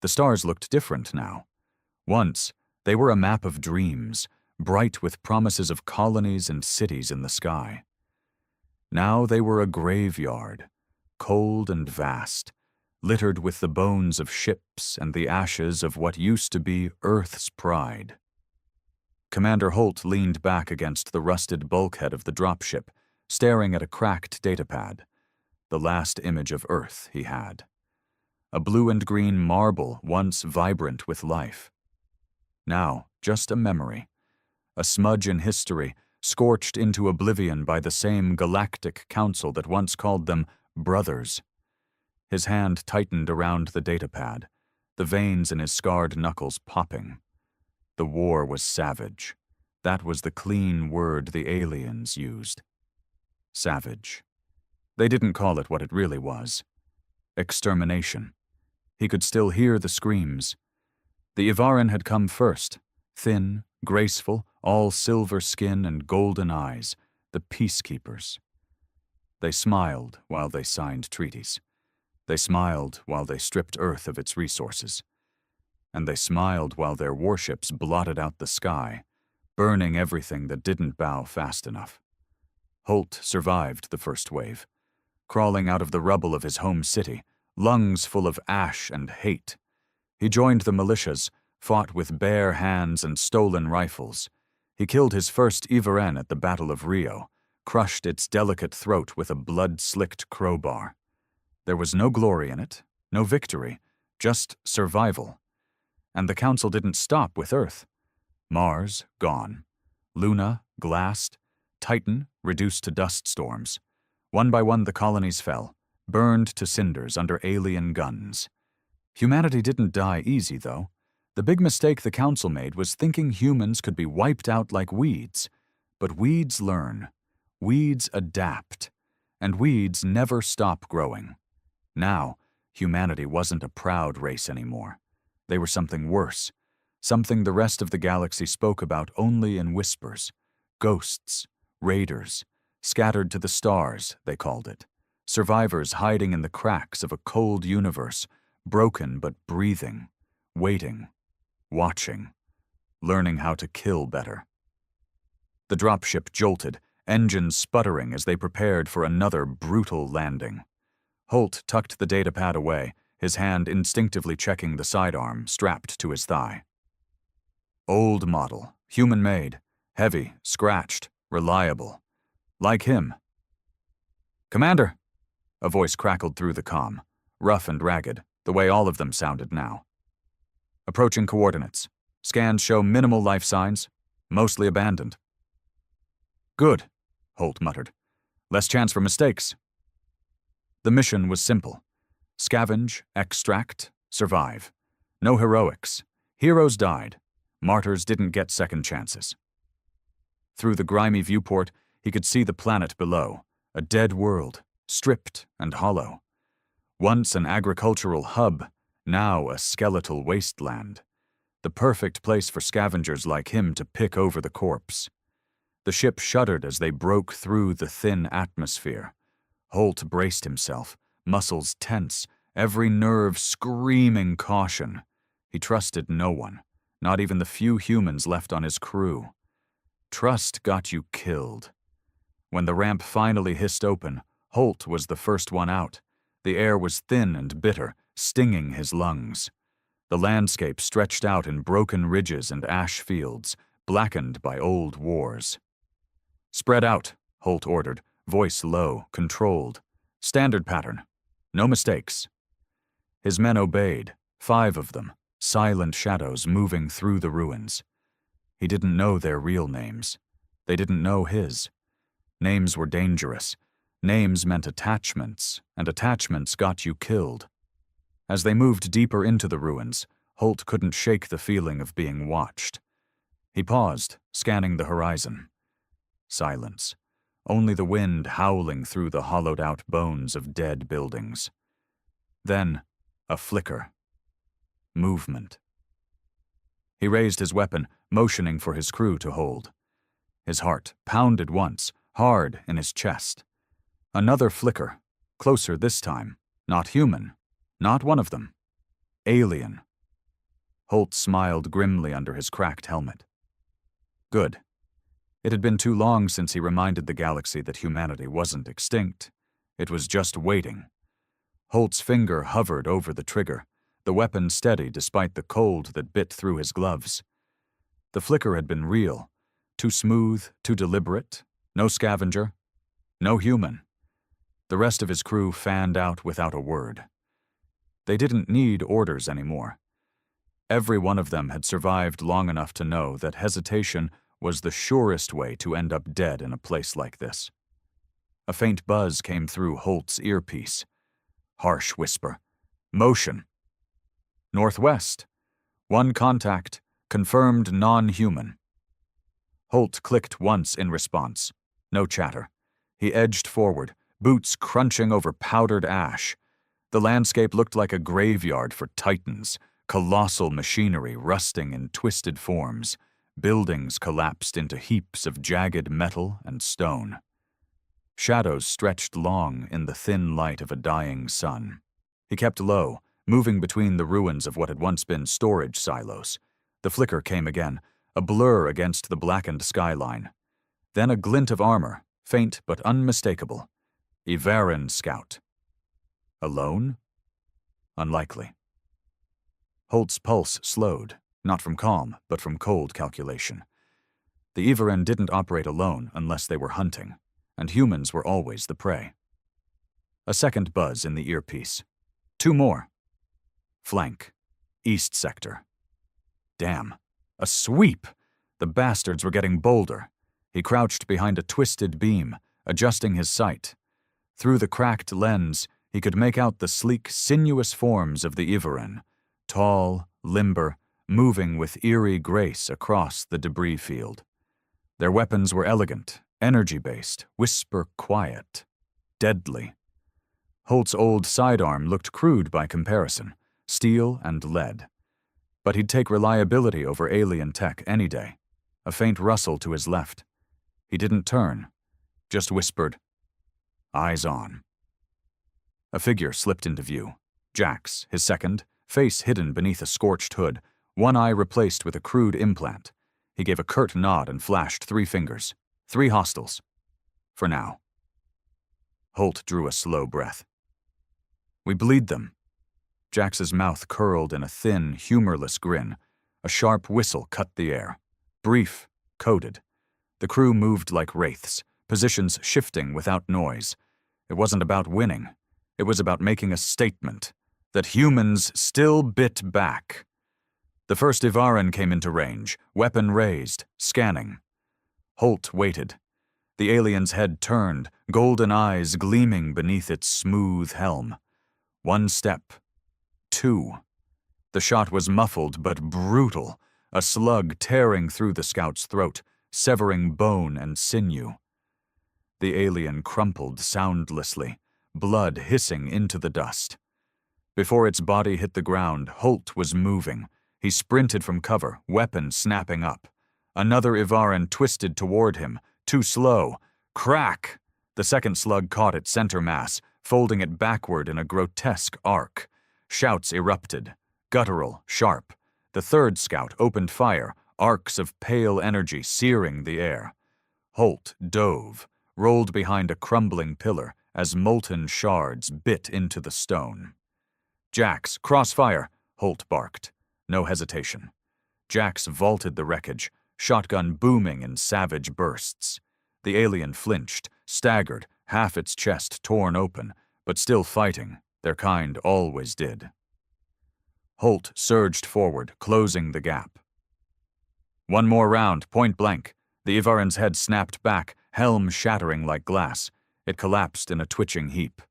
The stars looked different now. Once, they were a map of dreams, bright with promises of colonies and cities in the sky. Now they were a graveyard, cold and vast, littered with the bones of ships and the ashes of what used to be Earth's pride. Commander Holt leaned back against the rusted bulkhead of the dropship, staring at a cracked datapad, the last image of Earth he had. A blue and green marble once vibrant with life. Now, just a memory. A smudge in history, scorched into oblivion by the same galactic council that once called them brothers. His hand tightened around the datapad, the veins in his scarred knuckles popping. The war was savage. That was the clean word the aliens used. Savage. They didn't call it what it really was. Extermination. He could still hear the screams. The Ivaran had come first, thin, graceful, all silver skin and golden eyes, the peacekeepers. They smiled while they signed treaties. They smiled while they stripped Earth of its resources. And they smiled while their warships blotted out the sky, burning everything that didn't bow fast enough. Holt survived the first wave, crawling out of the rubble of his home city, lungs full of ash and hate. He joined the militias, fought with bare hands and stolen rifles. He killed his first Ivaran at the Battle of Rio, crushed its delicate throat with a blood-slicked crowbar. There was no glory in it, no victory, just survival. And the Council didn't stop with Earth. Mars, gone. Luna, glassed. Titan, reduced to dust storms. One by one the colonies fell, burned to cinders under alien guns. Humanity didn't die easy, though. The big mistake the Council made was thinking humans could be wiped out like weeds. But weeds learn. Weeds adapt. And weeds never stop growing. Now, humanity wasn't a proud race anymore. They were something worse, something the rest of the galaxy spoke about only in whispers. Ghosts, raiders, scattered to the stars, they called it. Survivors hiding in the cracks of a cold universe, broken but breathing, waiting, watching, learning how to kill better. The dropship jolted, engines sputtering as they prepared for another brutal landing. Holt tucked the datapad away, his hand instinctively checking the sidearm strapped to his thigh. Old model, human-made, heavy, scratched, reliable. Like him. "Commander!" A voice crackled through the comm, rough and ragged, the way all of them sounded now. "Approaching coordinates. Scans show minimal life signs, mostly abandoned." "Good," Holt muttered. "Less chance for mistakes." The mission was simple. Scavenge, extract, survive. No heroics. Heroes died. Martyrs didn't get second chances. Through the grimy viewport, he could see the planet below, a dead world, stripped and hollow. Once an agricultural hub, now a skeletal wasteland. The perfect place for scavengers like him to pick over the corpse. The ship shuddered as they broke through the thin atmosphere. Holt braced himself, muscles tense, every nerve screaming caution. He trusted no one, not even the few humans left on his crew. Trust got you killed. When the ramp finally hissed open, Holt was the first one out. The air was thin and bitter, stinging his lungs. The landscape stretched out in broken ridges and ash fields, blackened by old wars. "Spread out," Holt ordered, voice low, controlled. "Standard pattern. No mistakes." His men obeyed, 5 of them, silent shadows moving through the ruins. He didn't know their real names. They didn't know his. Names were dangerous. Names meant attachments, and attachments got you killed. As they moved deeper into the ruins, Holt couldn't shake the feeling of being watched. He paused, scanning the horizon. Silence. Only the wind howling through the hollowed-out bones of dead buildings. Then, a flicker. Movement. He raised his weapon, motioning for his crew to hold. His heart pounded once, hard in his chest. Another flicker, closer this time. Not human. Not one of them. Alien, Holt smiled grimly under his cracked helmet. Good. It had been too long since he reminded the galaxy that humanity wasn't extinct. It was just waiting. Holt's finger hovered over the trigger, the weapon steady despite the cold that bit through his gloves. The flicker had been real, too smooth, too deliberate, no scavenger, no human. The rest of his crew fanned out without a word. They didn't need orders anymore. Every one of them had survived long enough to know that hesitation was the surest way to end up dead in a place like this. A faint buzz came through Holt's earpiece. Harsh whisper. Motion. Northwest. One contact. Confirmed non-human. Holt clicked once in response. No chatter. He edged forward, boots crunching over powdered ash. The landscape looked like a graveyard for titans, colossal machinery rusting in twisted forms. Buildings collapsed into heaps of jagged metal and stone. Shadows stretched long in the thin light of a dying sun. He kept low, moving between the ruins of what had once been storage silos. The flicker came again, a blur against the blackened skyline. Then a glint of armor, faint but unmistakable. Ivaran scout. Alone? Unlikely. Holt's pulse slowed, not from calm, but from cold calculation. The Ivaran didn't operate alone unless they were hunting, and humans were always the prey. A second buzz in the earpiece. 2 more. Flank. East sector. Damn. A sweep! The bastards were getting bolder. He crouched behind a twisted beam, adjusting his sight. Through the cracked lens, he could make out the sleek, sinuous forms of the Ivaran, tall, limber, moving with eerie grace across the debris field. Their weapons were elegant, energy-based, whisper quiet, deadly. Holt's old sidearm looked crude by comparison, steel and lead. But he'd take reliability over alien tech any day. A faint rustle to his left. He didn't turn, just whispered, "Eyes on." A figure slipped into view. Jax, his second, face hidden beneath a scorched hood, one eye replaced with a crude implant. He gave a curt nod and flashed 3 fingers. 3 hostiles. For now. Holt drew a slow breath. We bleed them. Jax's mouth curled in a thin, humorless grin. A sharp whistle cut the air. Brief, coded. The crew moved like wraiths, positions shifting without noise. It wasn't about winning. It was about making a statement that humans still bit back. The first Ivaran came into range, weapon raised, scanning. Holt waited. The alien's head turned, golden eyes gleaming beneath its smooth helm. 1 step. 2. The shot was muffled but brutal, a slug tearing through the scout's throat, severing bone and sinew. The alien crumpled soundlessly, blood hissing into the dust. Before its body hit the ground, Holt was moving. He sprinted from cover, weapon snapping up. Another Ivaran twisted toward him, too slow. Crack! The second slug caught its center mass, folding it backward in a grotesque arc. Shouts erupted, guttural, sharp. The third scout opened fire, arcs of pale energy searing the air. Holt dove, rolled behind a crumbling pillar as molten shards bit into the stone. Jax, crossfire, Holt barked. No hesitation. Jax vaulted the wreckage, shotgun booming in savage bursts. The alien flinched, staggered, half its chest torn open, but still fighting, their kind always did. Holt surged forward, closing the gap. 1 more round, point blank. The Ivaran's head snapped back, helm shattering like glass. It collapsed in a twitching heap.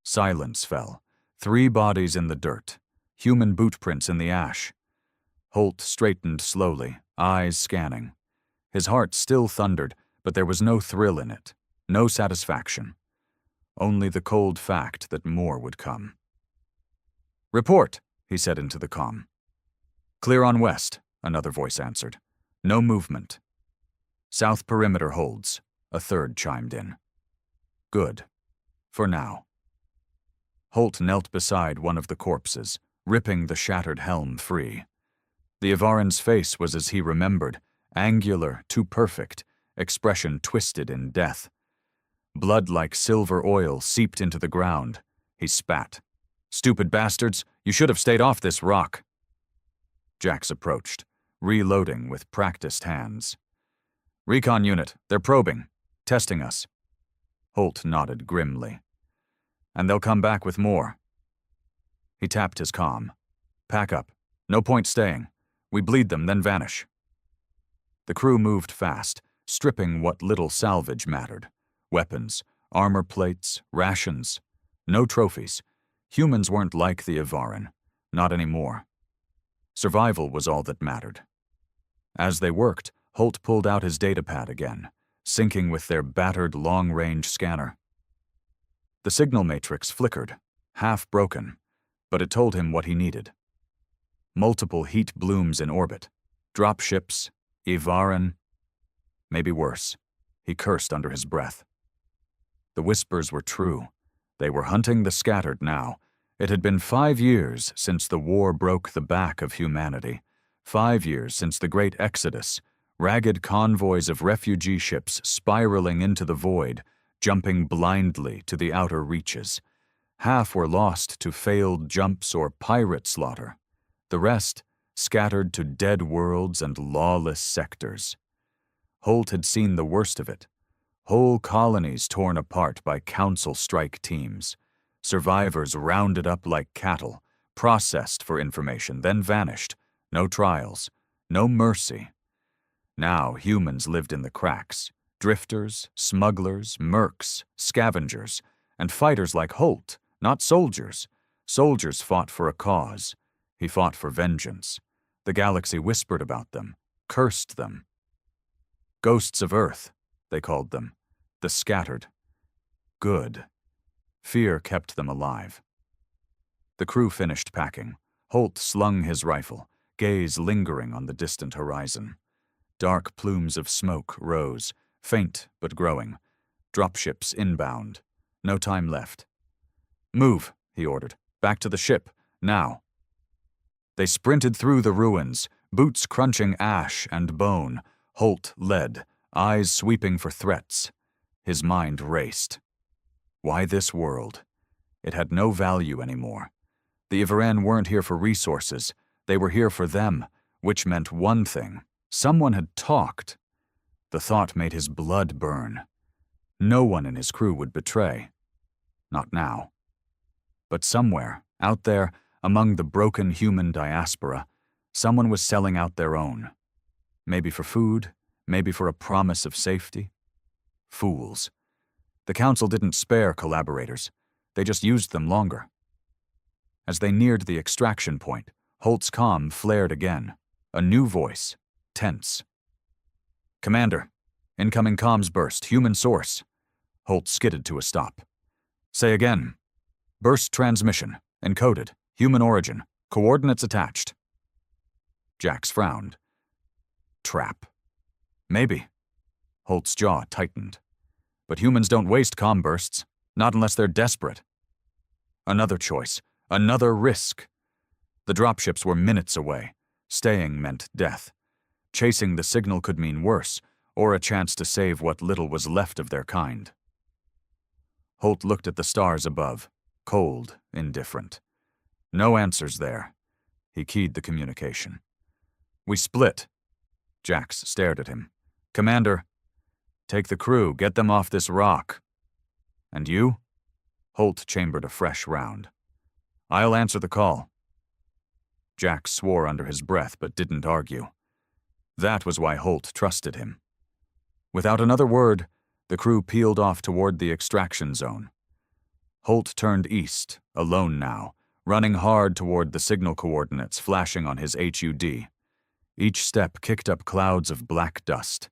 Silence fell. 3 bodies in the dirt, human boot prints in the ash. Holt straightened slowly, eyes scanning. His heart still thundered, but there was no thrill in it, no satisfaction. Only the cold fact that more would come. "Report," he said into the comm. "Clear on west," another voice answered. "No movement." "South perimeter holds," a third chimed in. "Good. For now." Holt knelt beside one of the corpses, ripping the shattered helm free. The Avaran's face was as he remembered, angular, too perfect, expression twisted in death. Blood like silver oil seeped into the ground. He spat. "Stupid bastards, you should have stayed off this rock." Jax approached, reloading with practiced hands. "Recon unit, they're probing, testing us." Holt nodded grimly. "And they'll come back with more." He tapped his comm. "Pack up. No point staying. We bleed them, then vanish." The crew moved fast, stripping what little salvage mattered. Weapons, armor plates, rations. No trophies. Humans weren't like the Avaran. Not anymore. Survival was all that mattered. As they worked, Holt pulled out his datapad again, syncing with their battered long-range scanner. The signal matrix flickered, half broken, but it told him what he needed. Multiple heat blooms in orbit. Dropships, Avaran. Maybe worse. He cursed under his breath. The whispers were true. They were hunting the scattered now. It had been 5 years since the war broke the back of humanity. 5 years since the great exodus, ragged convoys of refugee ships spiraling into the void, jumping blindly to the outer reaches. Half were lost to failed jumps or pirate slaughter. The rest scattered to dead worlds and lawless sectors. Holt had seen the worst of it. Whole colonies torn apart by council strike teams. Survivors rounded up like cattle, processed for information, then vanished. No trials, no mercy. Now humans lived in the cracks. Drifters, smugglers, mercs, scavengers, and fighters like Holt, not soldiers. Soldiers fought for a cause. He fought for vengeance. The galaxy whispered about them, cursed them. Ghosts of Earth, they called them. The scattered. Good. Fear kept them alive. The crew finished packing. Holt slung his rifle, gaze lingering on the distant horizon. Dark plumes of smoke rose, faint but growing. Dropships inbound. No time left. "Move," he ordered. "Back to the ship, now." They sprinted through the ruins, boots crunching ash and bone. Holt led, eyes sweeping for threats. His mind raced. Why this world? It had no value anymore. The Avaran weren't here for resources. They were here for them, which meant one thing. Someone had talked. The thought made his blood burn. No one in his crew would betray. Not now. But somewhere, out there, among the broken human diaspora, someone was selling out their own. Maybe for food, maybe for a promise of safety. Fools. The Council didn't spare collaborators. They just used them longer. As they neared the extraction point, Holt's comm flared again. A new voice. Tense. "Commander, incoming comms burst, human source." Holt skidded to a stop. "Say again." "Burst transmission, encoded, human origin, coordinates attached." Jax frowned. Trap. Maybe. Holt's jaw tightened. But humans don't waste comm bursts, not unless they're desperate. Another choice, another risk. The dropships were minutes away. Staying meant death. Chasing the signal could mean worse, or a chance to save what little was left of their kind. Holt looked at the stars above, cold, indifferent. No answers there. He keyed the communication. "We split." Jax stared at him. "Commander, take the crew, get them off this rock." "And you?" Holt chambered a fresh round. "I'll answer the call." Jax swore under his breath but didn't argue. That was why Holt trusted him. Without another word, the crew peeled off toward the extraction zone. Holt turned east, alone now, running hard toward the signal coordinates flashing on his HUD. Each step kicked up clouds of black dust.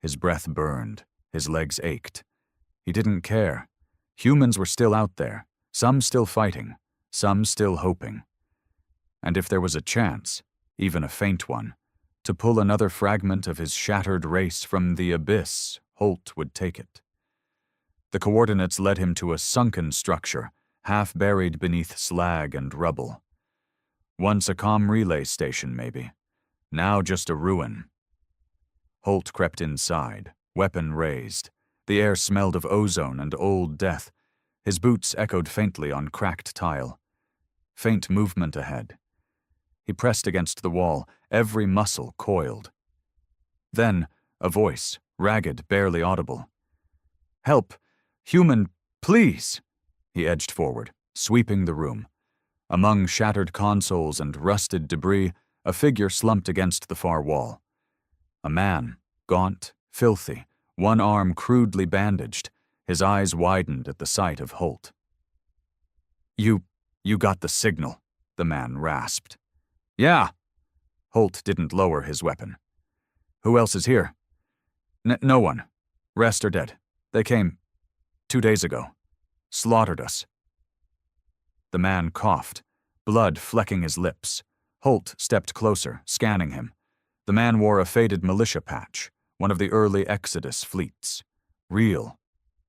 His breath burned, his legs ached. He didn't care. Humans were still out there, some still fighting, some still hoping. And if there was a chance, even a faint one, to pull another fragment of his shattered race from the abyss, Holt would take it. The coordinates led him to a sunken structure, half buried beneath slag and rubble. Once a comm relay station, maybe. Now just a ruin. Holt crept inside, weapon raised. The air smelled of ozone and old death. His boots echoed faintly on cracked tile. Faint movement ahead. He pressed against the wall, every muscle coiled. Then, a voice, ragged, barely audible. "Help! Human, please!" He edged forward, sweeping the room. Among shattered consoles and rusted debris, a figure slumped against the far wall. A man, gaunt, filthy, one arm crudely bandaged, his eyes widened at the sight of Holt. You got the signal," the man rasped. "Yeah." Holt didn't lower his weapon. "Who else is here?" No one. Rest are dead. They came 2 days ago. Slaughtered us." The man coughed, blood flecking his lips. Holt stepped closer, scanning him. The man wore a faded militia patch, one of the early Exodus fleets. Real,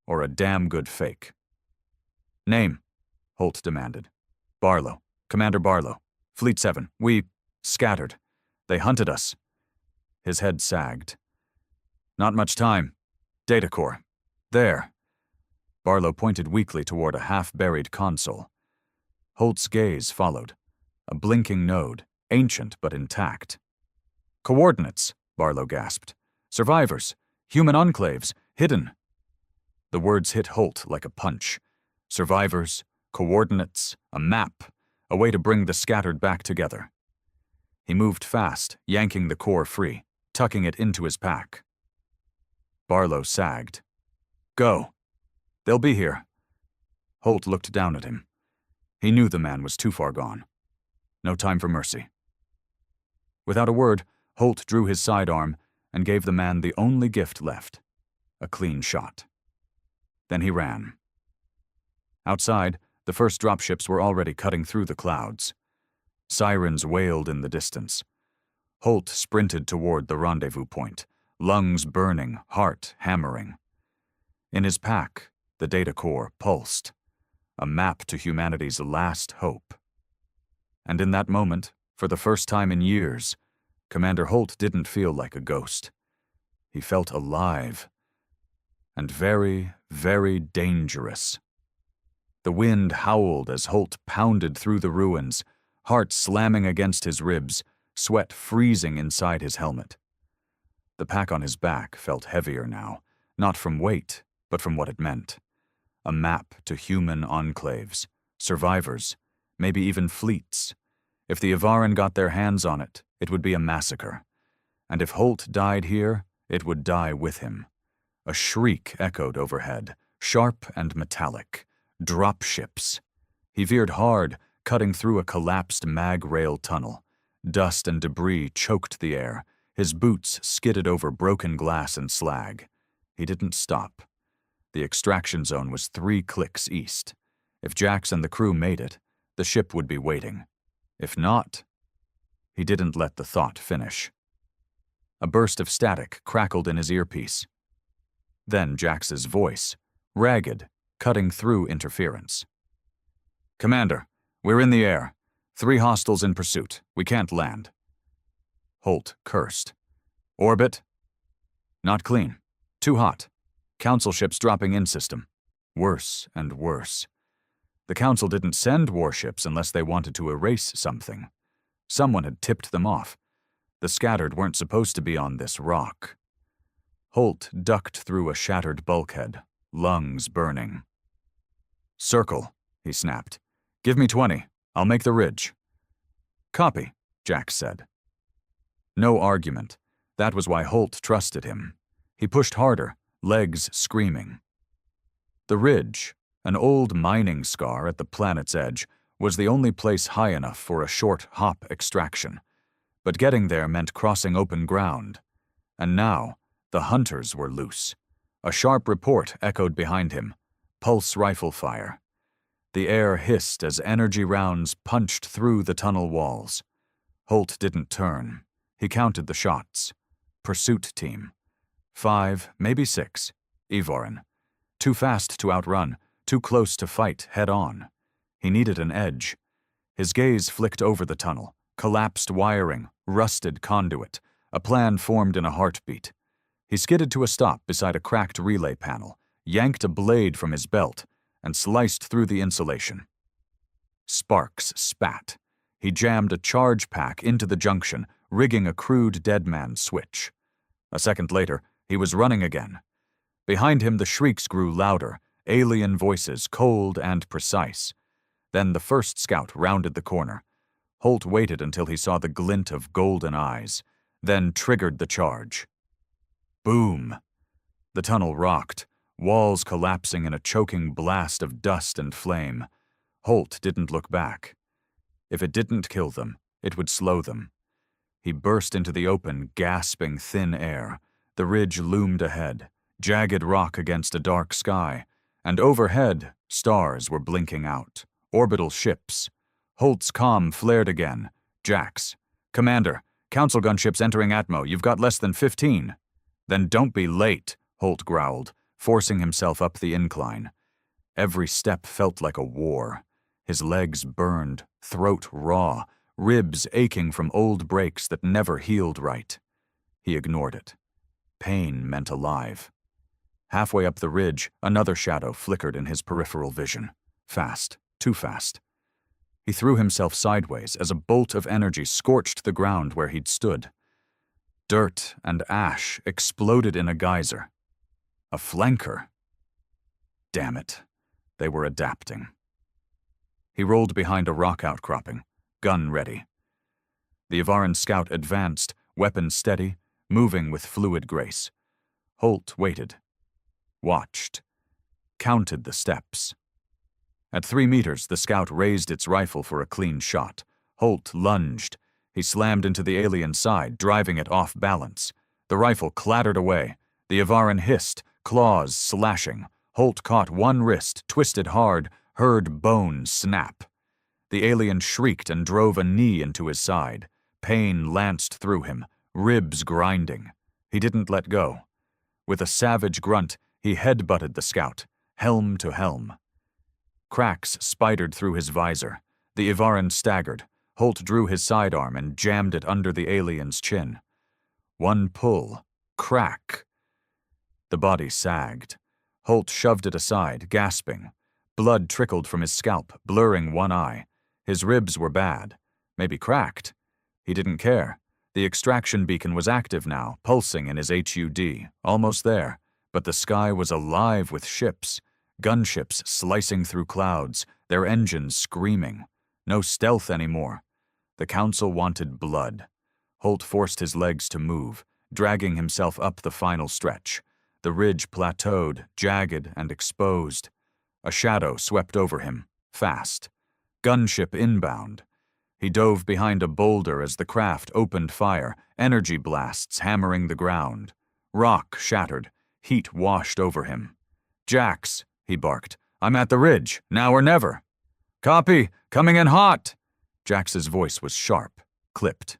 or a damn good fake. "Name?" Holt demanded. "Barlow. Commander Barlow. Fleet 7. We scattered. They hunted us." His head sagged. "Not much time. Data core. There." Barlow pointed weakly toward a half-buried console. Holt's gaze followed. A blinking node, ancient but intact. "Coordinates," Barlow gasped. "Survivors. Human enclaves. Hidden." The words hit Holt like a punch. Survivors, coordinates, a map, a way to bring the scattered back together. He moved fast, yanking the core free, tucking it into his pack. Barlow sagged. "Go. They'll be here." Holt looked down at him. He knew the man was too far gone. No time for mercy. Without a word, Holt drew his sidearm and gave the man the only gift left, a clean shot. Then he ran. Outside, the first dropships were already cutting through the clouds. Sirens wailed in the distance. Holt sprinted toward the rendezvous point, lungs burning, heart hammering. In his pack, the data core pulsed, a map to humanity's last hope. And in that moment, for the first time in years, Commander Holt didn't feel like a ghost. He felt alive. And very, very dangerous. The wind howled as Holt pounded through the ruins, heart slamming against his ribs, sweat freezing inside his helmet. The pack on his back felt heavier now, not from weight, but from what it meant. A map to human enclaves, survivors, maybe even fleets. If the Yvarin got their hands on it, it would be a massacre. And if Holt died here, it would die with him. A shriek echoed overhead, sharp and metallic. Dropships. He veered hard, cutting through a collapsed mag rail tunnel. Dust and debris choked the air. His boots skidded over broken glass and slag. He didn't stop. The extraction zone was 3 clicks east. If Jax and the crew made it, the ship would be waiting. If not, he didn't let the thought finish. A burst of static crackled in his earpiece. Then Jax's voice, ragged, cutting through interference. "Commander, we're in the air. 3 hostiles in pursuit. We can't land." Holt cursed. "Orbit?" "Not clean. Too hot. Council ships dropping in system. Worse and worse. The Council didn't send warships unless they wanted to erase something. Someone had tipped them off. The scattered weren't supposed to be on this rock." Holt ducked through a shattered bulkhead, lungs burning. "Circle," he snapped. "Give me 20. I'll make the ridge." "Copy," Jax said. No argument. That was why Holt trusted him. He pushed harder, legs screaming. The ridge, an old mining scar at the planet's edge, was the only place high enough for a short hop extraction. But getting there meant crossing open ground. And now, the hunters were loose. A sharp report echoed behind him. Pulse rifle fire. The air hissed as energy rounds punched through the tunnel walls. Holt didn't turn. He counted the shots. Pursuit team. 5, maybe 6. Yvarin. Too fast to outrun, too close to fight head-on. He needed an edge. His gaze flicked over the tunnel, collapsed wiring, rusted conduit, a plan formed in a heartbeat. He skidded to a stop beside a cracked relay panel, yanked a blade from his belt, and sliced through the insulation. Sparks spat. He jammed a charge pack into the junction, rigging a crude deadman switch. A second later, he was running again. Behind him, the shrieks grew louder, alien voices cold and precise. Then the first scout rounded the corner. Holt waited until he saw the glint of golden eyes, then triggered the charge. Boom! The tunnel rocked, walls collapsing in a choking blast of dust and flame. Holt didn't look back. If it didn't kill them, it would slow them. He burst into the open, gasping thin air. The ridge loomed ahead, jagged rock against a dark sky, and overhead, stars were blinking out. Orbital ships. Holt's comm flared again. Jax. Commander, council gunships entering Atmo. You've got less than 15. Then don't be late, Holt growled, forcing himself up the incline. Every step felt like a war. His legs burned, throat raw, ribs aching from old breaks that never healed right. He ignored it. Pain meant alive. Halfway up the ridge, another shadow flickered in his peripheral vision. Fast, too fast. He threw himself sideways as a bolt of energy scorched the ground where he'd stood. Dirt and ash exploded in a geyser. A flanker. Damn it. They were adapting. He rolled behind a rock outcropping, gun ready. The Yavaran scout advanced, weapon steady, moving with fluid grace. Holt waited. Watched. Counted the steps. At 3 meters, the scout raised its rifle for a clean shot. Holt lunged. He slammed into the alien's side, driving it off balance. The rifle clattered away. The Yavaran hissed, claws slashing. Holt caught one wrist, twisted hard, heard bone snap. The alien shrieked and drove a knee into his side. Pain lanced through him, ribs grinding. He didn't let go. With a savage grunt, he headbutted the scout, helm to helm. Cracks spidered through his visor. The Yavaran staggered. Holt drew his sidearm and jammed it under the alien's chin. One pull. Crack. The body sagged. Holt shoved it aside, gasping. Blood trickled from his scalp, blurring one eye. His ribs were bad. Maybe cracked. He didn't care. The extraction beacon was active now, pulsing in his HUD. Almost there. But the sky was alive with ships. Gunships slicing through clouds, their engines screaming. No stealth anymore. The council wanted blood. Holt forced his legs to move, dragging himself up the final stretch. The ridge plateaued, jagged and exposed. A shadow swept over him, fast. Gunship inbound. He dove behind a boulder as the craft opened fire, energy blasts hammering the ground. Rock shattered, heat washed over him. Jax, he barked. I'm at the ridge, now or never. Copy, coming in hot. Jax's voice was sharp, clipped.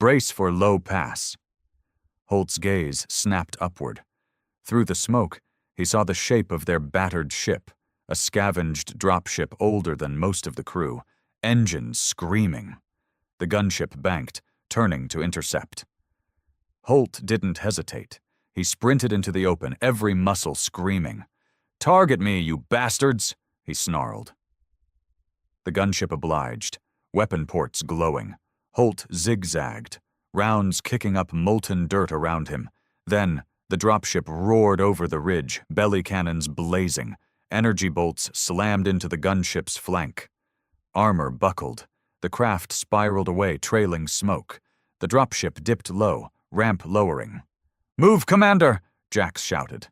Brace for low pass. Holt's gaze snapped upward. Through the smoke, he saw the shape of their battered ship, a scavenged dropship older than most of the crew, engines screaming. The gunship banked, turning to intercept. Holt didn't hesitate. He sprinted into the open, every muscle screaming. Target me, you bastards, he snarled. The gunship obliged, weapon ports glowing. Holt zigzagged, rounds kicking up molten dirt around him. Then, the dropship roared over the ridge, belly cannons blazing. Energy bolts slammed into the gunship's flank. Armor buckled. The craft spiraled away, trailing smoke. The dropship dipped low, ramp lowering. Move, Commander! Jax shouted.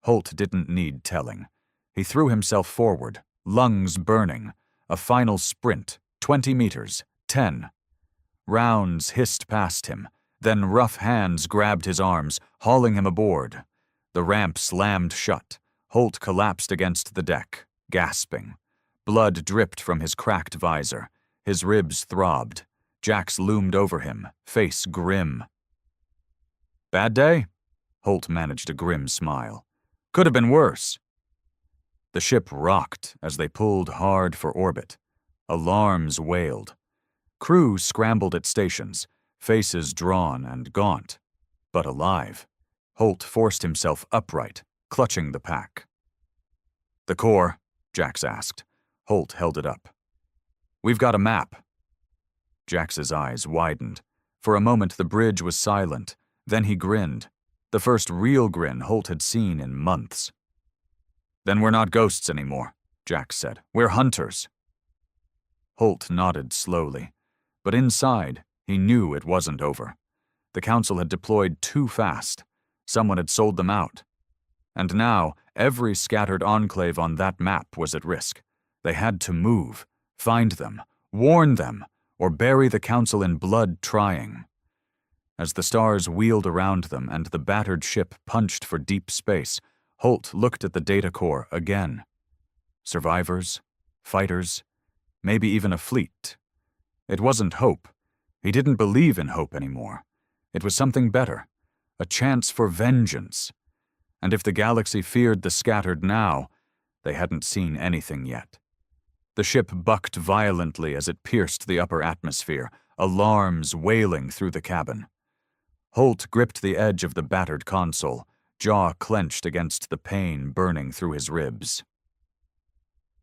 Holt didn't need telling. He threw himself forward, lungs burning. A final sprint, 20 meters, 10. Rounds hissed past him. Then rough hands grabbed his arms, hauling him aboard. The ramp slammed shut. Holt collapsed against the deck, gasping. Blood dripped from his cracked visor. His ribs throbbed. Jax loomed over him, face grim. Bad day? Holt managed a grim smile. Could have been worse. The ship rocked as they pulled hard for orbit. Alarms wailed. Crew scrambled at stations, faces drawn and gaunt, but alive. Holt forced himself upright, clutching the pack. "The core?" Jax asked. Holt held it up. "We've got a map." Jax's eyes widened. For a moment the bridge was silent, then he grinned. The first real grin Holt had seen in months. "Then we're not ghosts anymore," Jax said. "We're hunters." Holt nodded slowly, but inside, he knew it wasn't over. The Council had deployed too fast. Someone had sold them out. And now, every scattered enclave on that map was at risk. They had to move, find them, warn them, or bury the Council in blood trying. As the stars wheeled around them and the battered ship punched for deep space, Holt looked at the data core again. Survivors, fighters, maybe even a fleet. It wasn't hope. He didn't believe in hope anymore. It was something better, a chance for vengeance. And if the galaxy feared the scattered now, they hadn't seen anything yet. The ship bucked violently as it pierced the upper atmosphere, alarms wailing through the cabin. Holt gripped the edge of the battered console, jaw clenched against the pain burning through his ribs.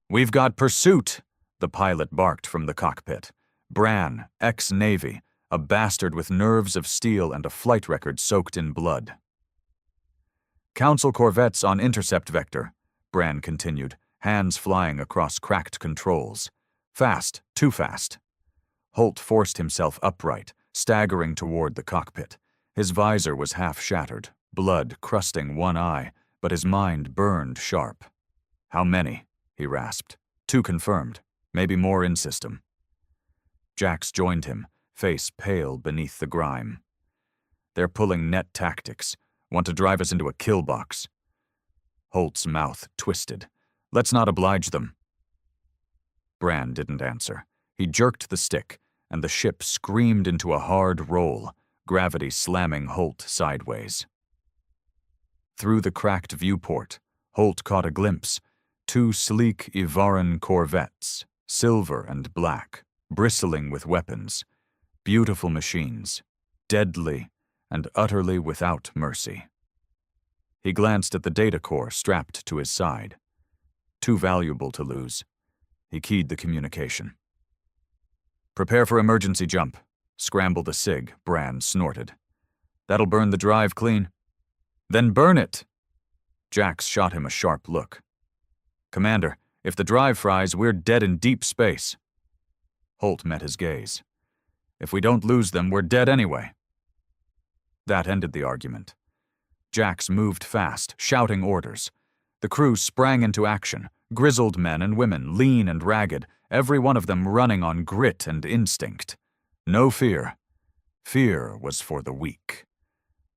"We've got pursuit," the pilot barked from the cockpit. Bran, ex-Navy, a bastard with nerves of steel and a flight record soaked in blood. "Council corvettes on intercept vector," Bran continued, hands flying across cracked controls. "Fast, too fast." Holt forced himself upright, staggering toward the cockpit. His visor was half shattered, blood crusting one eye, but his mind burned sharp. "How many?" he rasped. "Two confirmed, maybe more in system." Jax joined him, face pale beneath the grime. "They're pulling net tactics. Want to drive us into a kill box." Holt's mouth twisted. "Let's not oblige them." Bran didn't answer. He jerked the stick, and the ship screamed into a hard roll, gravity slamming Holt sideways. Through the cracked viewport, Holt caught a glimpse. Two sleek Ivaran corvettes, silver and black, bristling with weapons. Beautiful machines, deadly and utterly without mercy. He glanced at the data core strapped to his side. Too valuable to lose. He keyed the communication. "Prepare for emergency jump. Scramble the SIG," Bran snorted. "That'll burn the drive clean." "Then burn it!" Jax shot him a sharp look. "Commander, if the drive fries, we're dead in deep space." Holt met his gaze. "If we don't lose them, we're dead anyway." That ended the argument. Jax moved fast, shouting orders. The crew sprang into action, grizzled men and women, lean and ragged, every one of them running on grit and instinct. No fear. Fear was for the weak.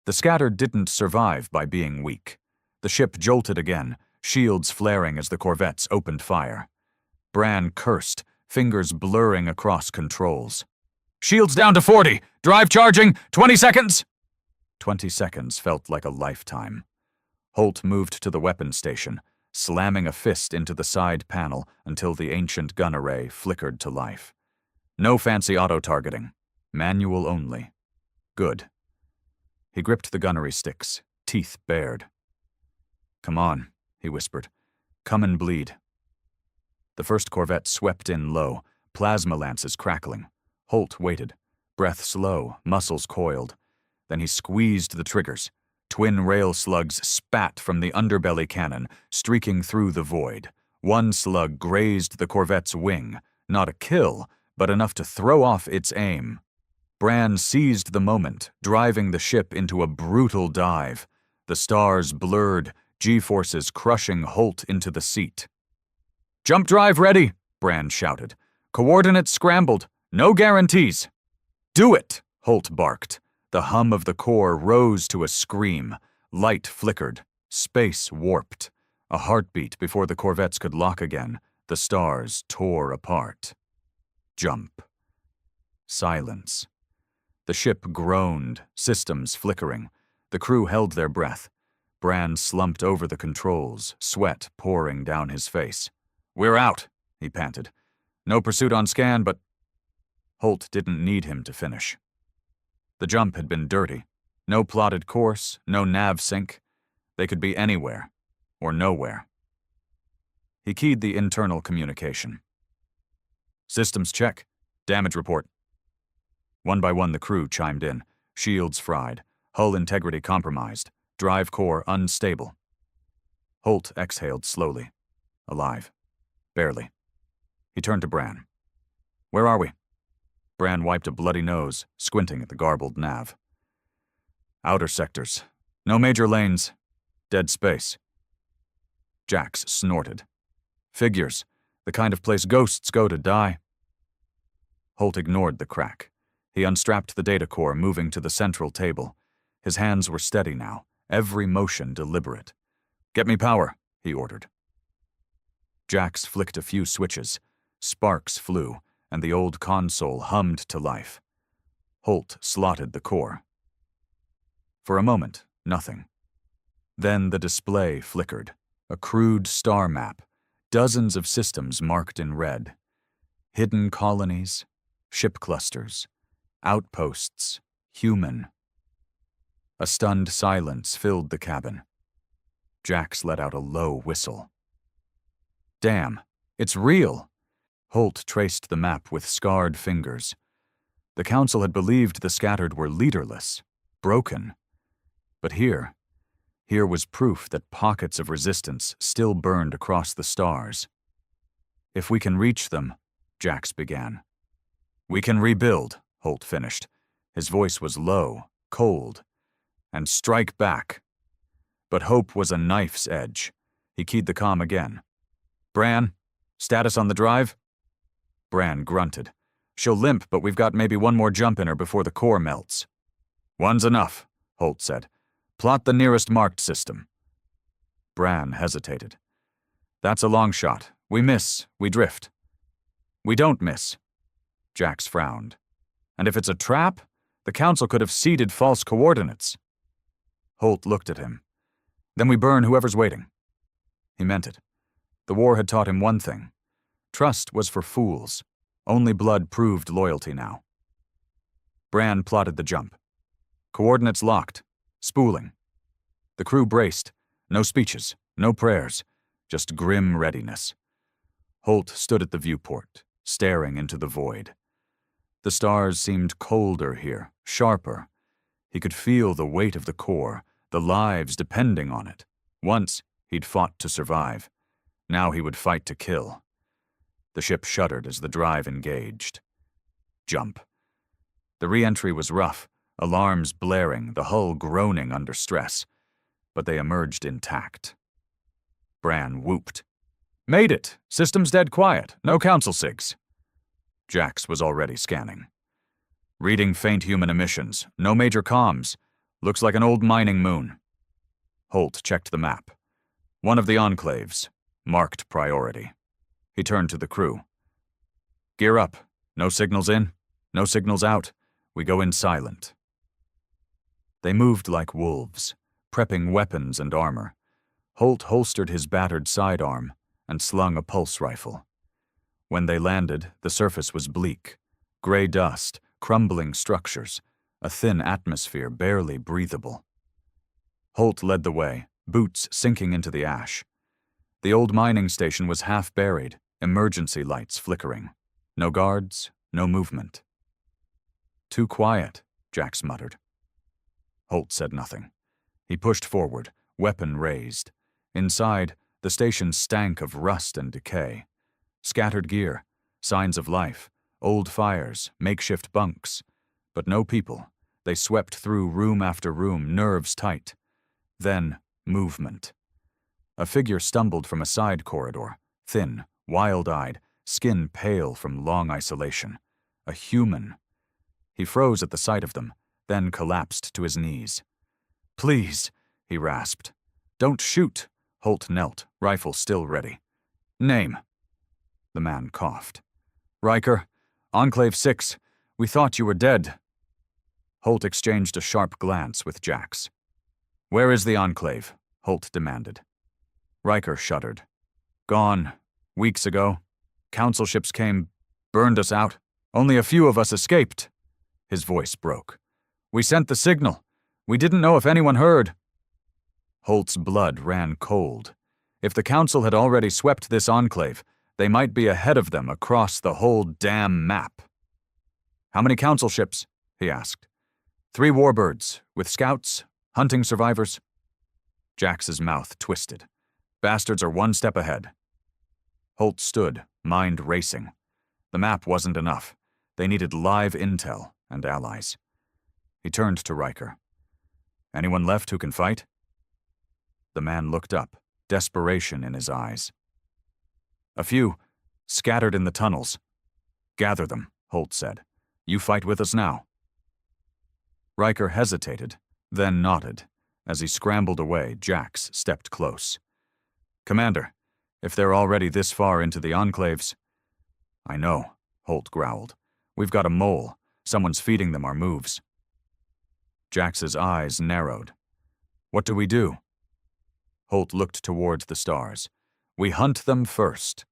The scattered didn't survive by being weak. The ship jolted again, shields flaring as the corvettes opened fire. Bran cursed, fingers blurring across controls. "Shields down to 40! Drive charging! 20 seconds!" 20 seconds felt like a lifetime. Holt moved to the weapons station, slamming a fist into the side panel until the ancient gun array flickered to life. No fancy auto-targeting. Manual only. Good. He gripped the gunnery sticks, teeth bared. "Come on," he whispered. "Come and bleed." The first corvette swept in low, plasma lances crackling. Holt waited, breath slow, muscles coiled. Then he squeezed the triggers. Twin rail slugs spat from the underbelly cannon, streaking through the void. One slug grazed the corvette's wing, not a kill, but enough to throw off its aim. Bran seized the moment, driving the ship into a brutal dive. The stars blurred, G-forces crushing Holt into the seat. "Jump drive ready," Bran shouted. "Coordinates scrambled. No guarantees." "Do it," Holt barked. The hum of the core rose to a scream. Light flickered. Space warped. A heartbeat before the corvettes could lock again. The stars tore apart. Jump. Silence. The ship groaned, systems flickering. The crew held their breath. Bran slumped over the controls, sweat pouring down his face. "We're out," he panted. No pursuit on scan, but Holt didn't need him to finish. The jump had been dirty. No plotted course, no nav sync. They could be anywhere, or nowhere. He keyed the internal communication. Systems check. Damage report. One by one the crew chimed in. Shields fried. Hull integrity compromised. Drive core unstable. Holt exhaled slowly. Alive. Barely. He turned to Bran. Where are we? Bran wiped a bloody nose, squinting at the garbled nav. Outer sectors. No major lanes. Dead space. Jax snorted. Figures. The kind of place ghosts go to die. Holt ignored the crack. He unstrapped the data core, moving to the central table. His hands were steady now, every motion deliberate. Get me power, he ordered. Jax flicked a few switches. Sparks flew, and the old console hummed to life. Holt slotted the core. For a moment, nothing. Then the display flickered. A crude star map. Dozens of systems marked in red. Hidden colonies, ship clusters, outposts, human. A stunned silence filled the cabin. Jax let out a low whistle. Damn, it's real! Holt traced the map with scarred fingers. The Council had believed the scattered were leaderless, broken. But here was proof that pockets of resistance still burned across the stars. If we can reach them, Jax began. We can rebuild, Holt finished. His voice was low, cold, and strike back. But hope was a knife's edge. He keyed the comm again. Bran, status on the drive? Bran grunted. She'll limp, but we've got maybe one more jump in her before the core melts. One's enough, Holt said. Plot the nearest marked system. Bran hesitated. That's a long shot. We miss, we drift. We don't miss. Jax frowned. And if it's a trap, the Council could have seeded false coordinates. Holt looked at him. Then we burn whoever's waiting. He meant it. The war had taught him one thing. Trust was for fools. Only blood proved loyalty now. Bran plotted the jump. Coordinates locked. Spooling. The crew braced. No speeches, no prayers, just grim readiness. Holt stood at the viewport, staring into the void. The stars seemed colder here, sharper. He could feel the weight of the core, the lives depending on it. Once, he'd fought to survive. Now he would fight to kill. The ship shuddered as the drive engaged. Jump. The re-entry was rough, alarms blaring, the hull groaning under stress. But they emerged intact. Bran whooped. Made it! Systems dead quiet. No council sigs. Jax was already scanning. Reading faint human emissions. No major comms. Looks like an old mining moon. Holt checked the map. One of the enclaves. Marked priority. He turned to the crew. Gear up. No signals in. No signals out. We go in silent. They moved like wolves, prepping weapons and armor. Holt holstered his battered sidearm and slung a pulse rifle. When they landed, the surface was bleak. Gray dust, crumbling structures, a thin atmosphere barely breathable. Holt led the way, boots sinking into the ash. The old mining station was half buried, emergency lights flickering. No guards, no movement. Too quiet, Jax muttered. Holt said nothing. He pushed forward, weapon raised. Inside, the station stank of rust and decay. Scattered gear, signs of life, old fires, makeshift bunks. But no people. They swept through room after room, nerves tight. Then, movement. A figure stumbled from a side corridor, thin, wild-eyed, skin pale from long isolation. A human. He froze at the sight of them, then collapsed to his knees. Please, he rasped. Don't shoot. Holt knelt, rifle still ready. Name. The man coughed. Riker, Enclave 6. We thought you were dead. Holt exchanged a sharp glance with Jax. Where is the Enclave? Holt demanded. Riker shuddered. Gone. Weeks ago. Council ships came, Burned us out. Only a few of us escaped. His voice broke. We sent the signal. We didn't know if anyone heard. Holt's blood ran cold. If the Council had already swept this enclave, they might be ahead of them across the whole damn map. How many Council ships? He asked. 3 warbirds, with scouts, hunting survivors. Jax's mouth twisted. Bastards are 1 step ahead. Holt stood, mind racing. The map wasn't enough. They needed live intel and allies. He turned to Riker. Anyone left who can fight? The man looked up, desperation in his eyes. A few, scattered in the tunnels. Gather them, Holt said. You fight with us now. Riker hesitated, then nodded. As he scrambled away, Jax stepped close. Commander, if they're already this far into the enclaves... I know, Holt growled. We've got a mole. Someone's feeding them our moves. Jax's eyes narrowed. What do we do? Holt looked towards the stars. We hunt them first.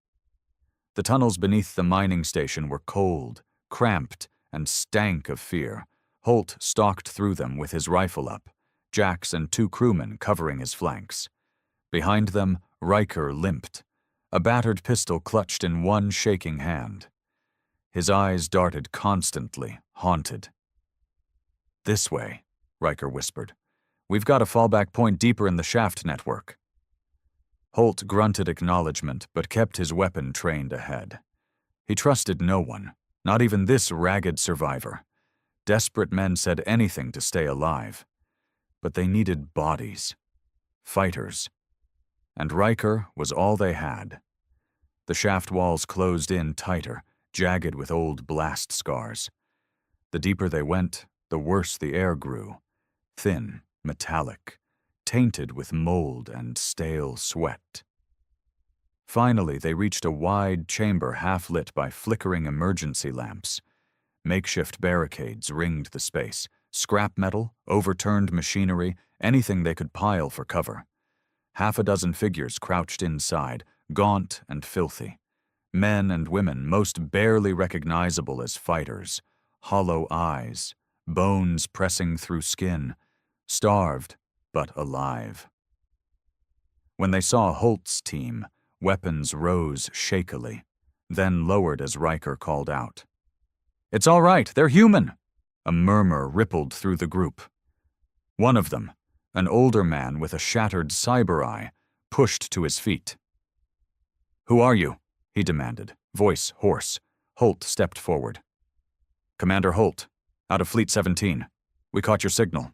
The tunnels beneath the mining station were cold, cramped, and stank of fear. Holt stalked through them with his rifle up, Jax and 2 crewmen covering his flanks. Behind them, Riker limped, a battered pistol clutched in one shaking hand. His eyes darted constantly, haunted. This way, Riker whispered. We've got a fallback point deeper in the shaft network. Holt grunted acknowledgement, but kept his weapon trained ahead. He trusted no one, not even this ragged survivor. Desperate men said anything to stay alive. But they needed bodies. Fighters. And Riker was all they had. The shaft walls closed in tighter, jagged with old blast scars. The deeper they went, the worse the air grew. Thin, metallic, tainted with mold and stale sweat. Finally, they reached a wide chamber half-lit by flickering emergency lamps. Makeshift barricades ringed the space. Scrap metal, overturned machinery, anything they could pile for cover. 6 figures crouched inside, gaunt and filthy. Men and women most barely recognizable as fighters. Hollow eyes, bones pressing through skin. Starved, but alive. When they saw Holt's team, weapons rose shakily, then lowered as Riker called out. It's all right, they're human! A murmur rippled through the group. One of them, an older man with a shattered cyber eye, pushed to his feet. Who are you? He demanded, voice hoarse. Holt stepped forward. Commander Holt, out of Fleet 17. We caught your signal.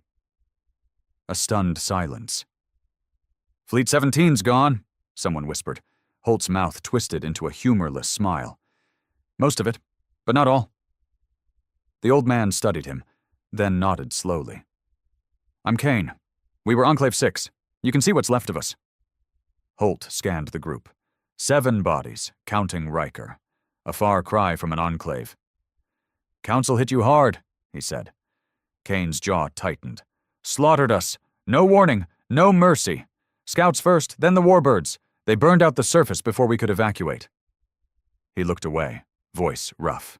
A stunned silence. Fleet 17's gone, someone whispered. Holt's mouth twisted into a humorless smile. Most of it, but not all. The old man studied him, then nodded slowly. I'm Kane. We were Enclave 6. You can see what's left of us. Holt scanned the group. 7 bodies, counting Riker. A far cry from an enclave. Council hit you hard, he said. Kane's jaw tightened. Slaughtered us. No warning, no mercy. Scouts first, then the warbirds. They burned out the surface before we could evacuate. He looked away, voice rough.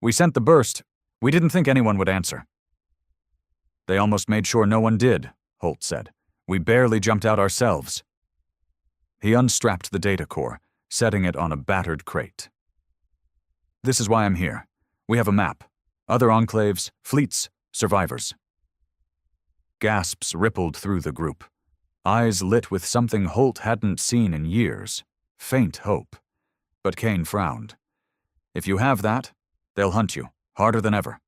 We sent the burst. We didn't think anyone would answer. They almost made sure no one did, Holt said. We barely jumped out ourselves. He unstrapped the data core, setting it on a battered crate. This is why I'm here. We have a map. Other enclaves, fleets, survivors. Gasps rippled through the group. Eyes lit with something Holt hadn't seen in years. Faint hope. But Kane frowned. If you have that, they'll hunt you, harder than ever.